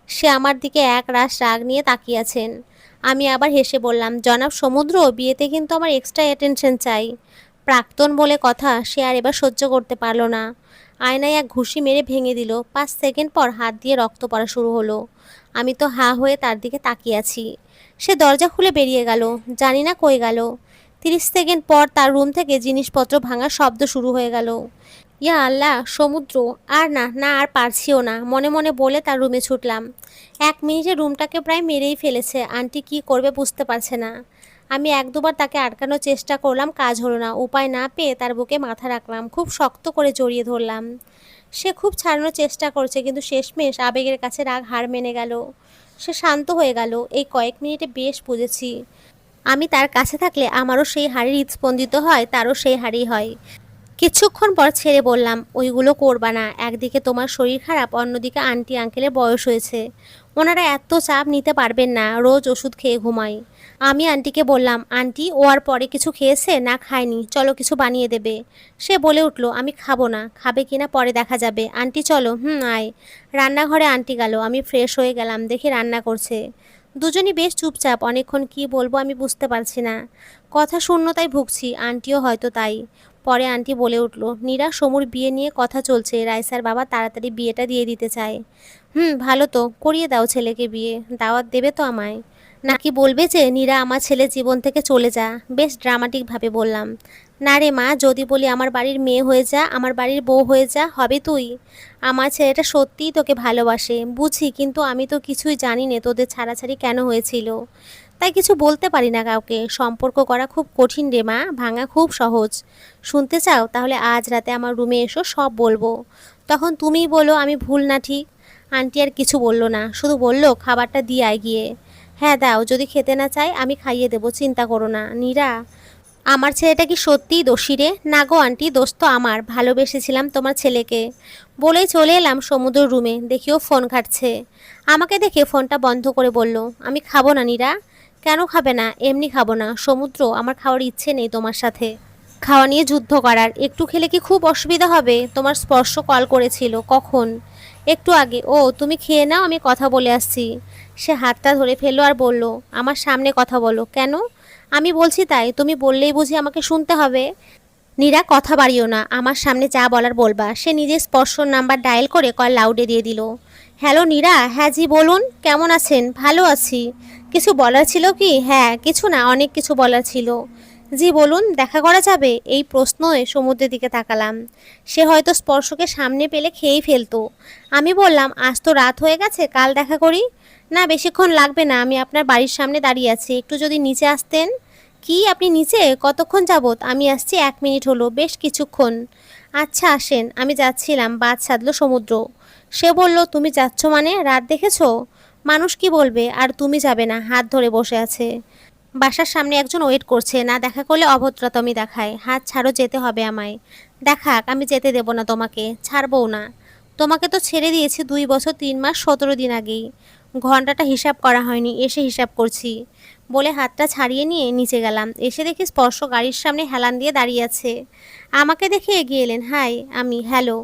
সে আমার দিকে এক রাশ রাগ নিয়ে তাকিয়ে আছেন। আমি আবার হেসে বললাম, জনাব সমুদ্র, বিয়েতে কিন্তু আমার এক্সট্রা অ্যাটেনশন চাই। প্রাক্তন বলে কথা, সে আর এবার সহ্য করতে পারলো না। আয়নায় এক ঘুষি মেরে ভেঙে দিল। 5 সেকেন্ড পর হাত দিয়ে রক্ত পড়া শুরু হলো। আমি তো হাঁ হয়ে তার দিকে তাকিয়ে আছি। সে দরজা খুলে বেরিয়ে গেল। জানি না কই গেল। 30 সেকেন্ড পর তার রুম থেকে জিনিসপত্র ভাঙার শব্দ শুরু হয়ে গেল। ইয়া আল্লাহ, সমুদ্র! আর না না, আর পারছিও না, মনে মনে বলে তার রুমে ছুটলাম। 1 মিনিটে রুমটাকে প্রায় মেরেই ফেলেছে। আন্টি কি করবে বুঝতে পারছে না। আমি 1-2বার তাকে আটকানোর চেষ্টা করলাম, কাজ হলো না। উপায় না পেয়ে তার বুকে মাথা রাখলাম, খুব শক্ত করে জড়িয়ে ধরলাম। সে খুব ছাড়ানোর চেষ্টা করছে, কিন্তু শেষমেশ আবেগের কাছে রাগ হার মেনে গেল। সে শান্ত হয়ে গেল। এই কয়েক মিনিটে বেশ বুঝেছি, আমি তার কাছে থাকলে আমারও সেই হাড়ি হৃদস্পন্দিত হয়, তারও সেই হাড়ি হয়। কিছুক্ষণ পর ছেড়ে বললাম, ওইগুলো করবা না। একদিকে তোমার শরীর খারাপ, অন্যদিকে আন্টি আঙ্কেলের বয়স হয়েছে। ওনারা এত চাপ নিতে পারবেন না, রোজ ওষুধ খেয়ে ঘুমাই। আমি আন্টিকে বললাম, আন্টি ও আর পরে কিছু খেয়েছে না খায়নি, চলো কিছু বানিয়ে দেবে। সে বলে উঠল, আমি খাবো না। খাবে কিনা পরে দেখা যাবে। আন্টি চলো। আয়। রান্নাঘরে আন্টি গেল, আমি ফ্রেশ হয়ে গেলাম, দেখি রান্না করছে। দুজনই বেশ চুপচাপ। অনেকক্ষণ কি বলবো আমি বুঝতে পারছি না। কথা শূন্যতায় ভুগছি, আন্টিও হয়তো তাই। পরে আন্টি বলে উঠল, নীরা, সমুর বিয়ে নিয়ে কথা চলছে। রাইসার বাবা তাড়াতাড়ি বিয়েটা দিয়ে দিতে চায়। ভালো তো, করিয়ে দাও ছেলেকে বিয়ে। দাওয়াত দেবে তো আমায়? নাকি বলবে যে নীরা আমার ছেলের জীবন থেকে চলে যা? বেশ ড্রামাটিকভাবে বললাম। না রে মা, যদি বলি আমার বাড়ির মেয়ে হয়ে যা, আমার বাড়ির বউ হয়ে যা, হবে তুই? আমার ছেলেটা সত্যিই তোকে ভালোবাসে বুঝি, কিন্তু আমি তো কিছুই জানি না তোদের ছাড়াছাড়ি কেন হয়েছিল। তাই কিছু বলতে পারি না কাউকে। সম্পর্ক করা খুব কঠিন রে মা, ভাঙা খুব সহজ। শুনতে চাও? তাহলে আজ রাতে আমার রুমে এসো, সব বলবো। তখন তুমিই বলো আমি ভুল না ঠিক। আন্টি আর কিছু বলল না, শুধু বলল, খাবারটা দিয়ে আয় গিয়ে। হ্যাঁ দাও, যদি খেতে না চাই আমি খাইয়ে দেবো, চিন্তা করো না। নীরা, আমার ছেলেটা কি সত্যিই দোষী রে? না গো আন্টি, দোষ তো আমার, ভালোবেসেছিলাম তোমার ছেলেকে। বলেই চলে এলাম সমুদ্র রুমে, দেখিও ফোন ঘাটছে। আমাকে দেখে ফোনটা বন্ধ করে বলল, আমি খাবো না নীরা। কেন খাবে না? এমনি খাবো না সমুদ্র, আমার খাওয়ার ইচ্ছে নেই তোমার সাথে খাওয়া নিয়ে যুদ্ধ করার। একটু খেলে কি খুব অসুবিধা হবে? তোমার স্পর্শ কল করেছিল কখন? একটু আগে। ও, তুমি খেয়ে নাও, আমি কথা বলে আসছি। সে হাতটা ধরে ফেললো আর বলল, আমার সামনে কথা বলো। কেন? আমি বলছি তাই, তুমি বললেই বুঝি আমাকে শুনতে হবে? নীরা, কথা বাড়িও না, আমার সামনে যা বলার বলবা। সে নিজের স্পর্শর নাম্বার ডায়াল করে কল লাউডে দিয়ে দিল। হ্যালো নীরা। হ্যাঁ জি বলুন, কেমন আছেন? ভালো আছি। কিছু বলার ছিল কি? হ্যাঁ, কিছু না, অনেক কিছু বলার ছিল। জি বলুন, দেখা করা যাবে? এই প্রশ্নয়ে সমুদ্রের দিকে তাকালাম। সে হয়তো স্পর্শকে সামনে পেলে খেয়েই ফেলতো। আমি বললাম, আজ তো রাত হয়ে গেছে, কাল দেখা করি। না, বেশিক্ষণ লাগবে না, আমি আপনার বাড়ির সামনে দাঁড়িয়ে আছি, একটু যদি নিচে আসতেন। কি, আপনি নিচে? কতক্ষণ যাবত? আমি আসছি 1 মিনিট হলো, বেশ কিছুক্ষণ। আচ্ছা আসেন, আমি যাচ্ছিলাম। বাদ সাধলো সমুদ্র। সে বলল, তুমি যাচ্ছ মানে? রাত দেখেছো? মানুষ কি বলবে? আর তুমি যাবে না? হাত ধরে বসে আছে। বাসার সামনে একজন ওয়েট করছে, না দেখা করলে অভদ্রতামি দেখায়। হাত ছাড়ো, যেতে হবে আমায়। দেখাক, আমি যেতে দেব না তোমাকে, ছাড়বও না। তোমাকে তো ছেড়ে দিয়েছি 2 বছর 3 মাস 17 দিন আগেই। ঘন্টাটা হিসাব করা হয়নি, এসে হিসাব করছি। বলে হাতটা ছাড়িয়ে নিয়ে নিচে গেলাম। এসে দেখি স্পর্শ গাড়ির সামনে হেলান দিয়ে দাঁড়িয়ে আছে। আমাকে দেখে এগিয়ে এলেন। হাই। আমি, হ্যালো।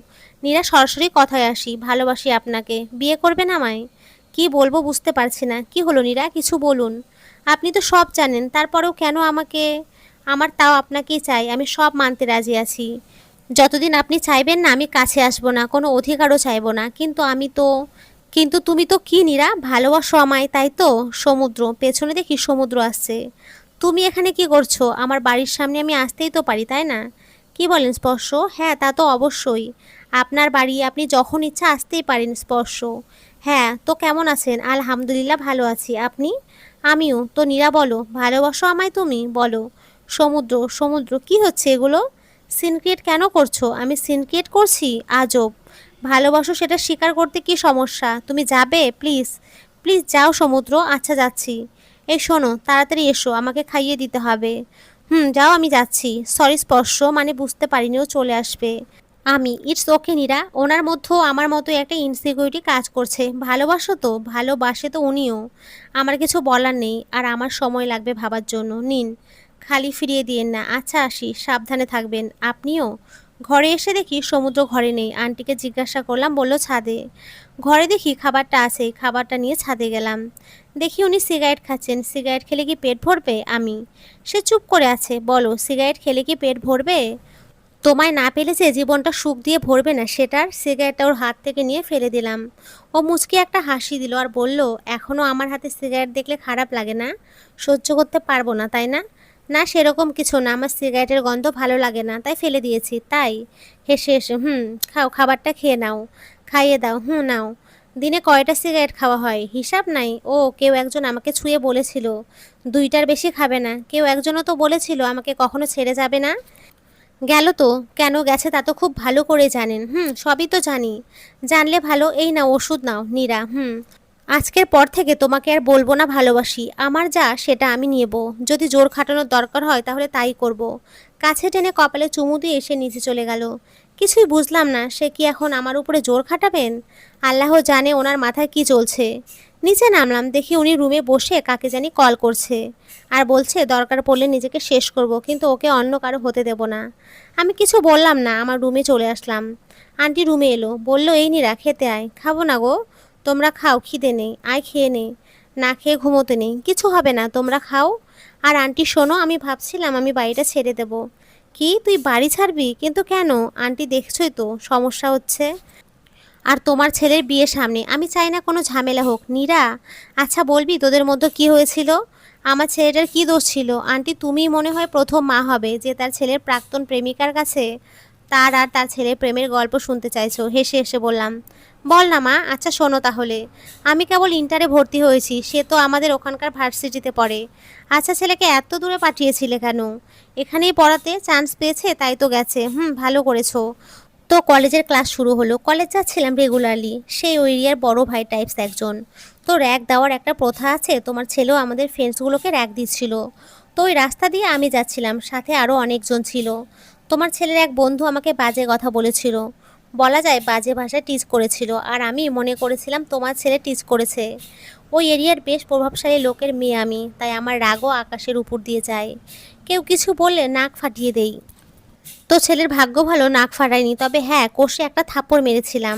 নীরা, সরাসরি কথায় আসি, ভালোবাসি আপনাকে। বিয়ে করবেন আমায়? কি বলবো বুঝতে পারছি না। কি হলো নীরা, কিছু বলুন। আপনি তো সব জানেন, তারপরেও কেন আমাকে? আমার তাও আপনাকেই চাই, আমি সব মানতে রাজি আছি। যতদিন আপনি চাইবেন না আমি কাছে আসবো না, কোনো অধিকারও চাইবো না। কিন্তু আমি তো। কিন্তু তুমি তো কি নীরা, ভালোবাসো আমায় তাই তো? সমুদ্র, পেছনে দেখি সমুদ্র আসছে। তুমি এখানে কি করছো? আমার বাড়ির সামনে আমি আসতেই তো পারি, তাই না? কি বলেন স্পর্শ? হ্যাঁ, তা তো অবশ্যই। আপনার বাড়ি, আপনি যখন ইচ্ছা আসতেই পারেন স্পর্শ। হ্যাঁ, তো কেমন আছেন? আলহামদুলিল্লাহ ভালো আছি, আপনি? আমিও তো। নীরা, বলো, ভালোবাসো আমায় তুমি? বলো। সমুদ্র, সমুদ্র, কি হচ্ছে এগুলো? সিন ক্রিয়েট কেন করছো? আমি সিন ক্রিয়েট করছি? আজব। ভালোবাসো, সেটা স্বীকার করতে কি সমস্যা? তুমি যাবে প্লিজ? প্লিজ যাও সমুদ্র। আচ্ছা যাচ্ছি। এই শোনো, তাড়াতাড়ি এসো, আমাকে খাইয়ে দিতে হবে। যাও, আমি যাচ্ছি। সরি স্পর্শ, মানে বুঝতে পারিনি ও চলে আসবে। আমি, ইটস ওকে নীরা, ওনার মধ্যেও আমার মতো একটা ইনসিকিউরিটি কাজ করছে। ভালোবাসো তো? ভালোবাসে তো উনিও। আমার কিছু বলার নেই, আর আমার সময় লাগবে ভাবার জন্য। নিন, খালি ফিরিয়ে দিয়েন না। আচ্ছা আসি, সাবধানে থাকবেন আপনিও। ঘরে এসে দেখি সমুদ্র ঘরে নেই। আন্টিকে জিজ্ঞাসা করলাম, বলল ছাদে। ঘরে দেখি খাবারটা আছে, খাবারটা নিয়ে ছাদে গেলাম। দেখি উনি সিগারেট খাচ্ছেন। সিগারেট খেলে কি পেট ভরবে? আমি। সে চুপ করে আছে। বলো, সিগারেট খেলে কি পেট ভরবে? তোমায় না পেলে যে জীবনটা সুখ দিয়ে ভরবে না সেটার। সিগারেটটা ওর হাত থেকে নিয়ে ফেলে দিলাম। ও মুচকি একটা হাসি দিল আর বলল, এখনও আমার হাতে সিগারেট দেখলে খারাপ লাগে না? সহ্য করতে পারবো না তাই না? না সেরকম কিছু না, আমার সিগারেটের গন্ধ ভালো লাগে না তাই ফেলে দিয়েছি। তাই? হেসে হেসে খাও, খাবারটা খেয়ে নাও। খাইয়ে দাও। নাও। দিনে কয়টা সিগারেট খাওয়া হয় হিসাব নাই? ও কেউ একজন আমাকে ছুঁয়ে বলেছিল 2টার বেশি খাবে না। কেউ একজনও তো বলেছিল আমাকে কখনো ছেড়ে যাবে না। গেল তো। কেন গেছে তা তো খুব ভালো করে জানেন। সবই তো জানি। জানলে ভালো। এই নাও ওষুধ নাও নীরা। আজকের পর থেকে তোমাকে আর বলবো না ভালোবাসি। আমার যা সেটা আমি নেব। যদি জোর খাটানোর দরকার হয় তাহলে তাই করব। কাছে টেনে কপালে চুমু দিয়ে সে নিচে চলে গেল। কিছুই বুঝলাম না, সে কি এখন আমার উপরে জোর খাটাবেন? আল্লাহ জানে ওনার মাথায় কি চলছে। নিচে নামলাম, দেখি উনি রুমে বসে কাকে জানি কল করছে আর বলছে দরকার পড়লে নিজেকে শেষ করব, কিন্তু ওকে অন্য কারো হতে দেব না। আমি কিছু বললাম না, আমার রুমে চলে আসলাম। আন্টি রুমে এলো, বলল এই নীরা খেতে আয়। খাবো না গো। তোমরা খাও, খিদে নেই, আয় খেয়ে নে। না খেয়ে ঘুমোতে নেই, কিছু হবে না, তোমরা খাও। আর আন্টি শোনো, আমি ভাবছিলাম আমি বাড়িটা ছেড়ে দেব। কি তুই বাড়ি ছাড়বি? কিন্তু কেন? আন্টি দেখছই তো সমস্যা হচ্ছে। আর তোমার ছেলের বিয়ে সামনে, আমি চাই না কোনো ঝামেলা হোক। নীরা, আচ্ছা বলবি তোদের মধ্যে কি হয়েছিল? আমার ছেলেটার কি দোষ ছিল? আন্টি তুমিই মনে হয় প্রথম মা হবে যে তার ছেলের প্রাক্তন প্রেমিকার কাছে তার আর তার ছেলের প্রেমের গল্প শুনতে চাইছো। হেসে হেসে বললাম, বল না মা। আচ্ছা শোনো তাহলে, আমি কেবল ইন্টারে ভর্তি হয়েছি, সে তো আমাদের ওখানকার ভার্সিটিতে পড়ে। আচ্ছা ছেলেকে এত দূরে পাঠিয়েছিলে কেন? এখানেই পড়াতে চান্স পেয়েছে তাই তো গেছে। ভালো করেছো। তো কলেজের ক্লাস শুরু হলো। কলেজ যাচ্ছিলাম রেগুলারলি। সেই ওই এরিয়ার বড় ভাই টাইপস একজন। তো র্যাক দেওয়ার একটা প্রথা আছে, তোমার ছেলেও আমাদের ফ্রেন্ডসগুলোকে র্যাক দিচ্ছিল। তো ওই রাস্তা দিয়ে আমি যাচ্ছিলাম, সাথে আরও অনেকজন ছিল। তোমার ছেলের এক বন্ধু আমাকে বাজে কথা বলেছিল, বলা যায় বাজে ভাষায় টিজ করেছিল, আর আমি মনে করেছিলাম তোমার ছেলে টিজ করেছে। ওই এরিয়ার বেশ প্রভাবশালী লোকের মেয়ে আমি, তাই আমার রাগও আকাশের উপর দিয়ে যায়। কেউ কিছু বললে নাক ফাটিয়ে দেই। তো ছেলের ভাগ্য ভালো, নাক ফাটায়নি। তবে হ্যাঁ, কষে একটা থাপ্পড় মেরেছিলাম।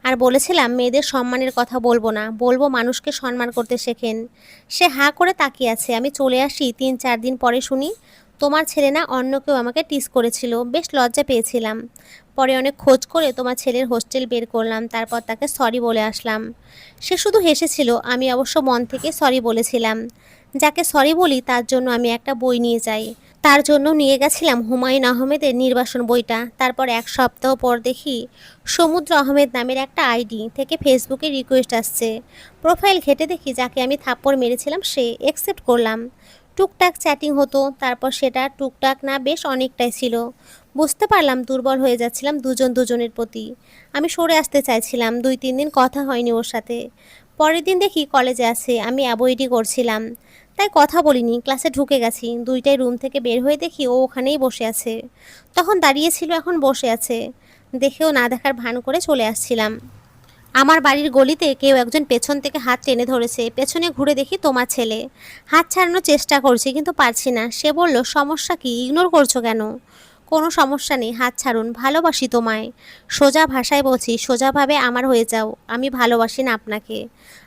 আর বলেছিলাম মেয়েদের সম্মানের কথা বলবো না, বলবো মানুষকে সম্মান করতে শেখেন। সে হাঁ করে তাকিয়ে আছে। আমি চলে আসি 3-4 দিন পরে শুনি তোমার ছেলে না অন্য কেউ আমাকে টিস করেছিল। বেশ লজ্জা পেয়েছিলাম। পরে অনেক খোঁজ করে তোমার ছেলের হোস্টেল বের করলাম, তারপর তাকে সরি বলে আসলাম। সে শুধু হেসেছিল, আমি অবশ্য মন থেকে সরি বলেছিলাম। যাকে সরি বলি তার জন্য আমি একটা বই নিয়ে যাই। তার জন্য নিয়ে গেছিলাম হুমায়ুন আহমেদের নির্বাসন বইটা। তারপর 1 সপ্তাহ পর দেখি সমুদ্র আহমেদ নামের একটা আইডি থেকে ফেসবুকে রিকোয়েস্ট আসছে। প্রোফাইল ঘেটে দেখি যাকে আমি থাপ্পড় মেরেছিলাম সে। অ্যাকসেপ্ট করলাম। টুকটাক চ্যাটিং হতো, তারপর সেটা টুকটাক না বেশ অনেকটাই ছিল। বুঝতে পারলাম দুর্বল হয়ে যাচ্ছিলাম দুজন দুজনের প্রতি। আমি সরে আসতে চাইছিলাম। 2-3 দিন কথা হয়নি ওর সাথে। পরের দিন দেখি কলেজে আছে, আমি অ্যাভয়েডই করছিলাম, তাই কথা বলিনি। ক্লাসে ঢুকে গেছি, 2টাই রুম থেকে বের হয়ে দেখি ও ওখানেই বসে আছে। তখন দাঁড়িয়েছিল, এখন বসে আছে। দেখেও না দেখার ভান করে চলে আসছিলাম। আমার বাড়ির গলিতে কেউ একজন পেছন থেকে হাত টেনে ধরেছে। পেছনে ঘুরে দেখি তোমার ছেলে। হাত ছাড়ানোর চেষ্টা করছি কিন্তু পারছি না। সে বলল সমস্যা কি, ইগনোর করছো কেন? কোনো সমস্যা নেই, হাত ছাড়ুন, ভালোবাসি তোমায়। সোজা ভাষায় বলছি, সোজাভাবে আমার হয়ে যাও, আমি ভালোবাসি না আপনাকে।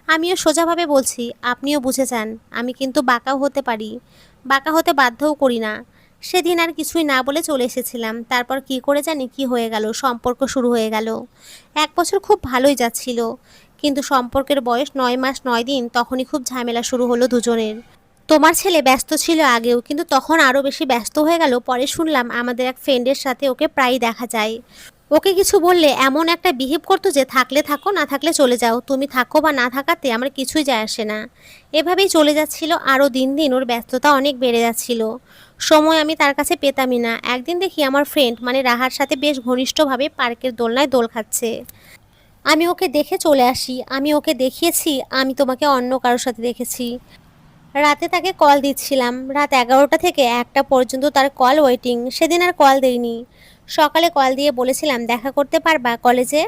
আমিও সোজাভাবে বলছি, আপনিও বুঝে যান, আমি কিন্তু বাঁকাও হতে পারি, বাঁকা হতে বাধ্যও করি না। সেদিন আর কিছুই না বলে চলে এসেছিলাম। তারপর কি করে জানি কি হয়ে গেল, সম্পর্ক শুরু হয়ে গেল। 1 বছর খুব ভালোই যাচ্ছিল, কিন্তু সম্পর্কের বয়স 9 মাস 9 দিন, তখনই খুব ঝামেলা শুরু হলো দুজনের। তোমার ছেলে ব্যস্ত ছিল আগেও, কিন্তু তখন আরও বেশি ব্যস্ত হয়ে গেল। পরে শুনলাম আমাদের এক ফ্রেন্ডের সাথে ওকে প্রায়ই দেখা যায়। ওকে কিছু বললে এমন একটা বিহেভ করতো যে থাকলে থাকো, না থাকলে চলে যাও, তুমি থাকো বা না থাকাতে আমার কিছুই যায় আসে না। এভাবেই চলে যাচ্ছিল। আরও দিন দিন ওর ব্যস্ততা অনেক বেড়ে যাচ্ছিল। সময় আমি তার কাছে পেতামই না। একদিন দেখি আমার ফ্রেন্ড মানে রাহার সাথে বেশ ঘনিষ্ঠভাবে পার্কের দোলনায় দোল খাচ্ছে। আমি ওকে দেখে চলে আসি। আমি ওকে দেখিয়েছি আমি তোমাকে অন্য কারোর সাথে দেখেছি। রাতে তাকে কল দিচ্ছিলাম, রাত 11টা থেকে 1টা পর্যন্ত তার কল ওয়েটিং। সেদিন আর কল দেইনি। সকালে কল দিয়ে বলেছিলাম দেখা করতে পারবা কলেজে?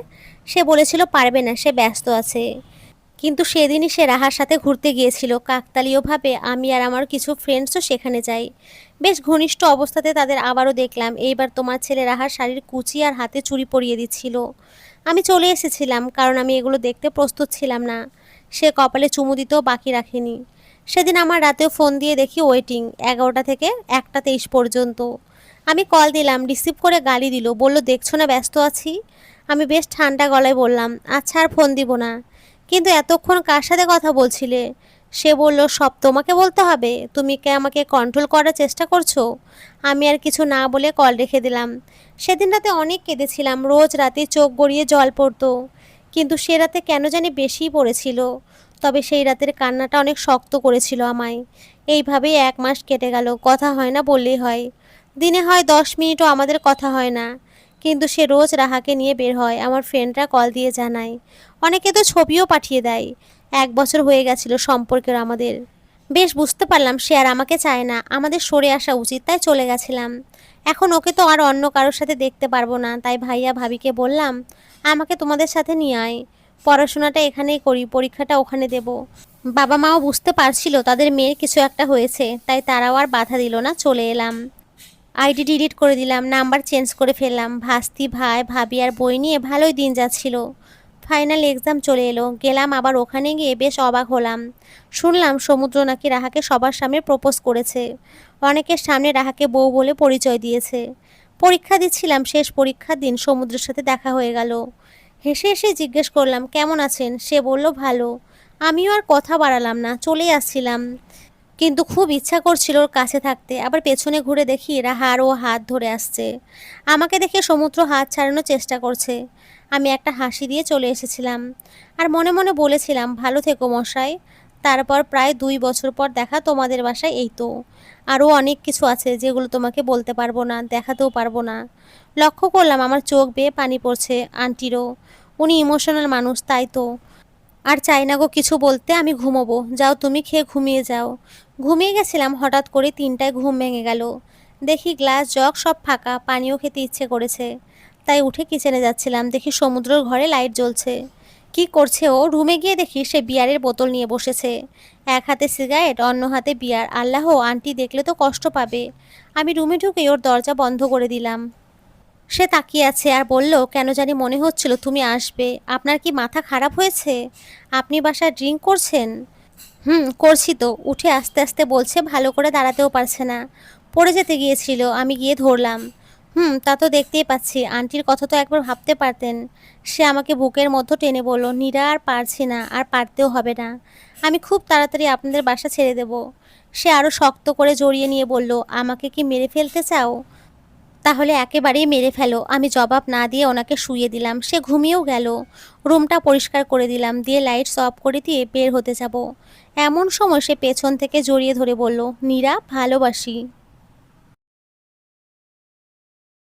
সে বলেছিল পারবে না, সে ব্যস্ত আছে। কিন্তু সেদিনই সে রাহার সাথে ঘুরতে গিয়েছিল কাকতালীয়ভাবে। আমি আর আমার কিছু ফ্রেন্ডসও সেখানে যাই। বেশ ঘনিষ্ঠ অবস্থাতে তাদের আবারও দেখলাম। এইবার তোমার ছেলে রাহার শাড়ির কুচি আর হাতে চুড়ি পরিয়ে দিচ্ছিল। আমি চলে এসেছিলাম, কারণ আমি এগুলো দেখতে প্রস্তুত ছিলাম না। সে কপালে চুমু দিতেও বাকি রাখেনি। সেদিন আমার রাতেও ফোন দিয়ে দেখি ওয়েটিং, 11টা থেকে 1টা 23 পর্যন্ত। আমি কল দিলাম, রিসিভ করে গালি দিল, বলল দেখছো না ব্যস্ত আছি। আমি বেশ ঠান্ডা গলায় বললাম আচ্ছা আর ফোন দিব না। কিন্তু এতক্ষণ কার সাথে কথা বলছিলে? সে বলল, সব তোমাকে বলতে হবে? তুমি কি আমাকে কন্ট্রোল করার চেষ্টা করছো? আমি আর কিছু না বলে কল রেখে দিলাম। সেদিন রাতে অনেক কেঁদেছিলাম, রোজ রাতে চোখ গড়িয়ে জল পড়তো। কিন্তু সে রাতে কেন জানি বেশিই পড়েছিল। তবে সেই রাতের কান্নাটা অনেক শক্ত করেছিল আমায়। এইভাবেই 1 মাস কেটে গেল, কথা হয় না বললেই হয়। দিনে হয় 10 মিনিটও আমাদের কথা হয় না। কিন্তু সে রোজ রাহাকে নিয়ে বের হয়, আমার ফ্রেন্ডরা কল দিয়ে জানায়। অনেকে তো ছবিও পাঠিয়ে দেয়। 1 বছর হয়ে গেছিল সম্পর্কের আমাদের। বেশ বুঝতে পারলাম সে আর আমাকে চায় না, আমাদের সরে আসা উচিত, তাই চলে গেছিলাম। এখন ওকে তো আর অন্য কারোর সাথে দেখতে পারবো না, তাই ভাইয়া ভাবিকে বললাম আমাকে তোমাদের সাথে নিয়ে আয়। পড়াশোনাটা এখানেই করি, পরীক্ষাটা ওখানে দেব। বাবা মাও বুঝতে পারছিল তাদের মেয়ের কিছু একটা হয়েছে, তাই তারাও আর বাধা দিল না, চলে এলাম। আইডি ডিলিট করে দিলাম, নাম্বার চেঞ্জ করে ফেললাম। ভাস্তি, ভাই, ভাবি আর বই নিয়ে ভালোই দিন যাচ্ছিল। ফাইনাল এক্সাম চলে এলো, গেলাম আবার ওখানে গিয়ে বেশ অবাক হলাম। শুনলাম সমুদ্র নাকি রাহাকে সবার সামনে প্রপোজ করেছে। অনেকের সামনে রাহাকে বউ বলে পরিচয় দিয়েছে। পরীক্ষা দিচ্ছিলাম, শেষ পরীক্ষার দিন সমুদ্রের সাথে দেখা হয়ে গেল। হেসে হেসে জিজ্ঞেস করলাম কেমন আছেন, সে বলল ভালো। আমিও আর কথা বাড়ালাম না, চলেই আসছিলাম। কিন্তু খুব ইচ্ছা করছিল ওর কাছে থাকতে, আবার পেছনে ঘুরে দেখি রাহা আর ও হাত ধরে আসছে। আমাকে দেখে সমুদ্র হাত ছাড়ানোর চেষ্টা করছে। আমি একটা হাসি দিয়ে চলে এসেছিলাম। আর মনে মনে বলেছিলাম ভালো থেকো মশাই। তারপর প্রায় 2 বছর পর দেখা তোমাদের বাসায়, এই তো। আরও অনেক কিছু আছে যেগুলো তোমাকে বলতে পারবো না, দেখাতেও পারবো না। লক্ষ্য করলাম আমার চোখ বেয়ে পানি পড়ছে আন্টিরও। উনি ইমোশনাল মানুষ, তাই তো। আর চাই না গো কিছু বলতে, আমি ঘুমোবো, যাও তুমি খেয়ে ঘুমিয়ে যাও। ঘুমিয়ে গেছিলাম, হঠাৎ করে 3টায় ঘুম ভেঙে গেল। দেখি গ্লাস জগ সব ফাঁকা, পানিও খেতে ইচ্ছে করেছে। তাই উঠে কিচেনে যাচ্ছিলাম, দেখি সমুদ্রের ঘরে লাইট জ্বলছে। কি করছে ও? রুমে গিয়ে দেখি সে বিয়ারের বোতল নিয়ে বসেছে। এক হাতে সিগারেট, অন্য হাতে বিয়ার। আল্লাহ, আন্টি দেখলে তো কষ্ট পাবে। আমি রুমে ঢুকে ওর দরজা বন্ধ করে দিলাম। সে তাকিয়ে আছে আর বলল, কেন জানি মনে হচ্ছিল তুমি আসবে। আপনার কি মাথা খারাপ হয়েছে? আপনি বাসায় ড্রিঙ্ক করছেন? করছি তো। উঠে আস্তে আস্তে বলছে, ভালো করে দাঁড়াতেও পারছে না। পড়ে যেতে গিয়েছিল, আমি গিয়ে ধরলাম। তা তো দেখতেই পাচ্ছি। আন্টির কথা তো একবার ভাবতে পারতেন। সে আমাকে বুকের মধ্যে টেনে বলল, নীরা আর পারছি না, আর পারতেও হবে না। আমি খুব তাড়াতাড়ি আপনাদের বাসা ছেড়ে দেব। সে আরও শক্ত করে জড়িয়ে নিয়ে বলল, আমাকে কি মেরে ফেলতে চাও? তাহলে একেবারেই মেরে ফেলো। আমি জবাব না দিয়ে ওনাকে শুইয়ে দিলাম, সে ঘুমিয়েও গেল। রুমটা পরিষ্কার করে দিলাম, দিয়ে লাইটস অফ করে দিয়ে বের হতে যাব। এমন সময় সে পেছন থেকে জড়িয়ে ধরে বলল, নীরা, ভালোবাসি।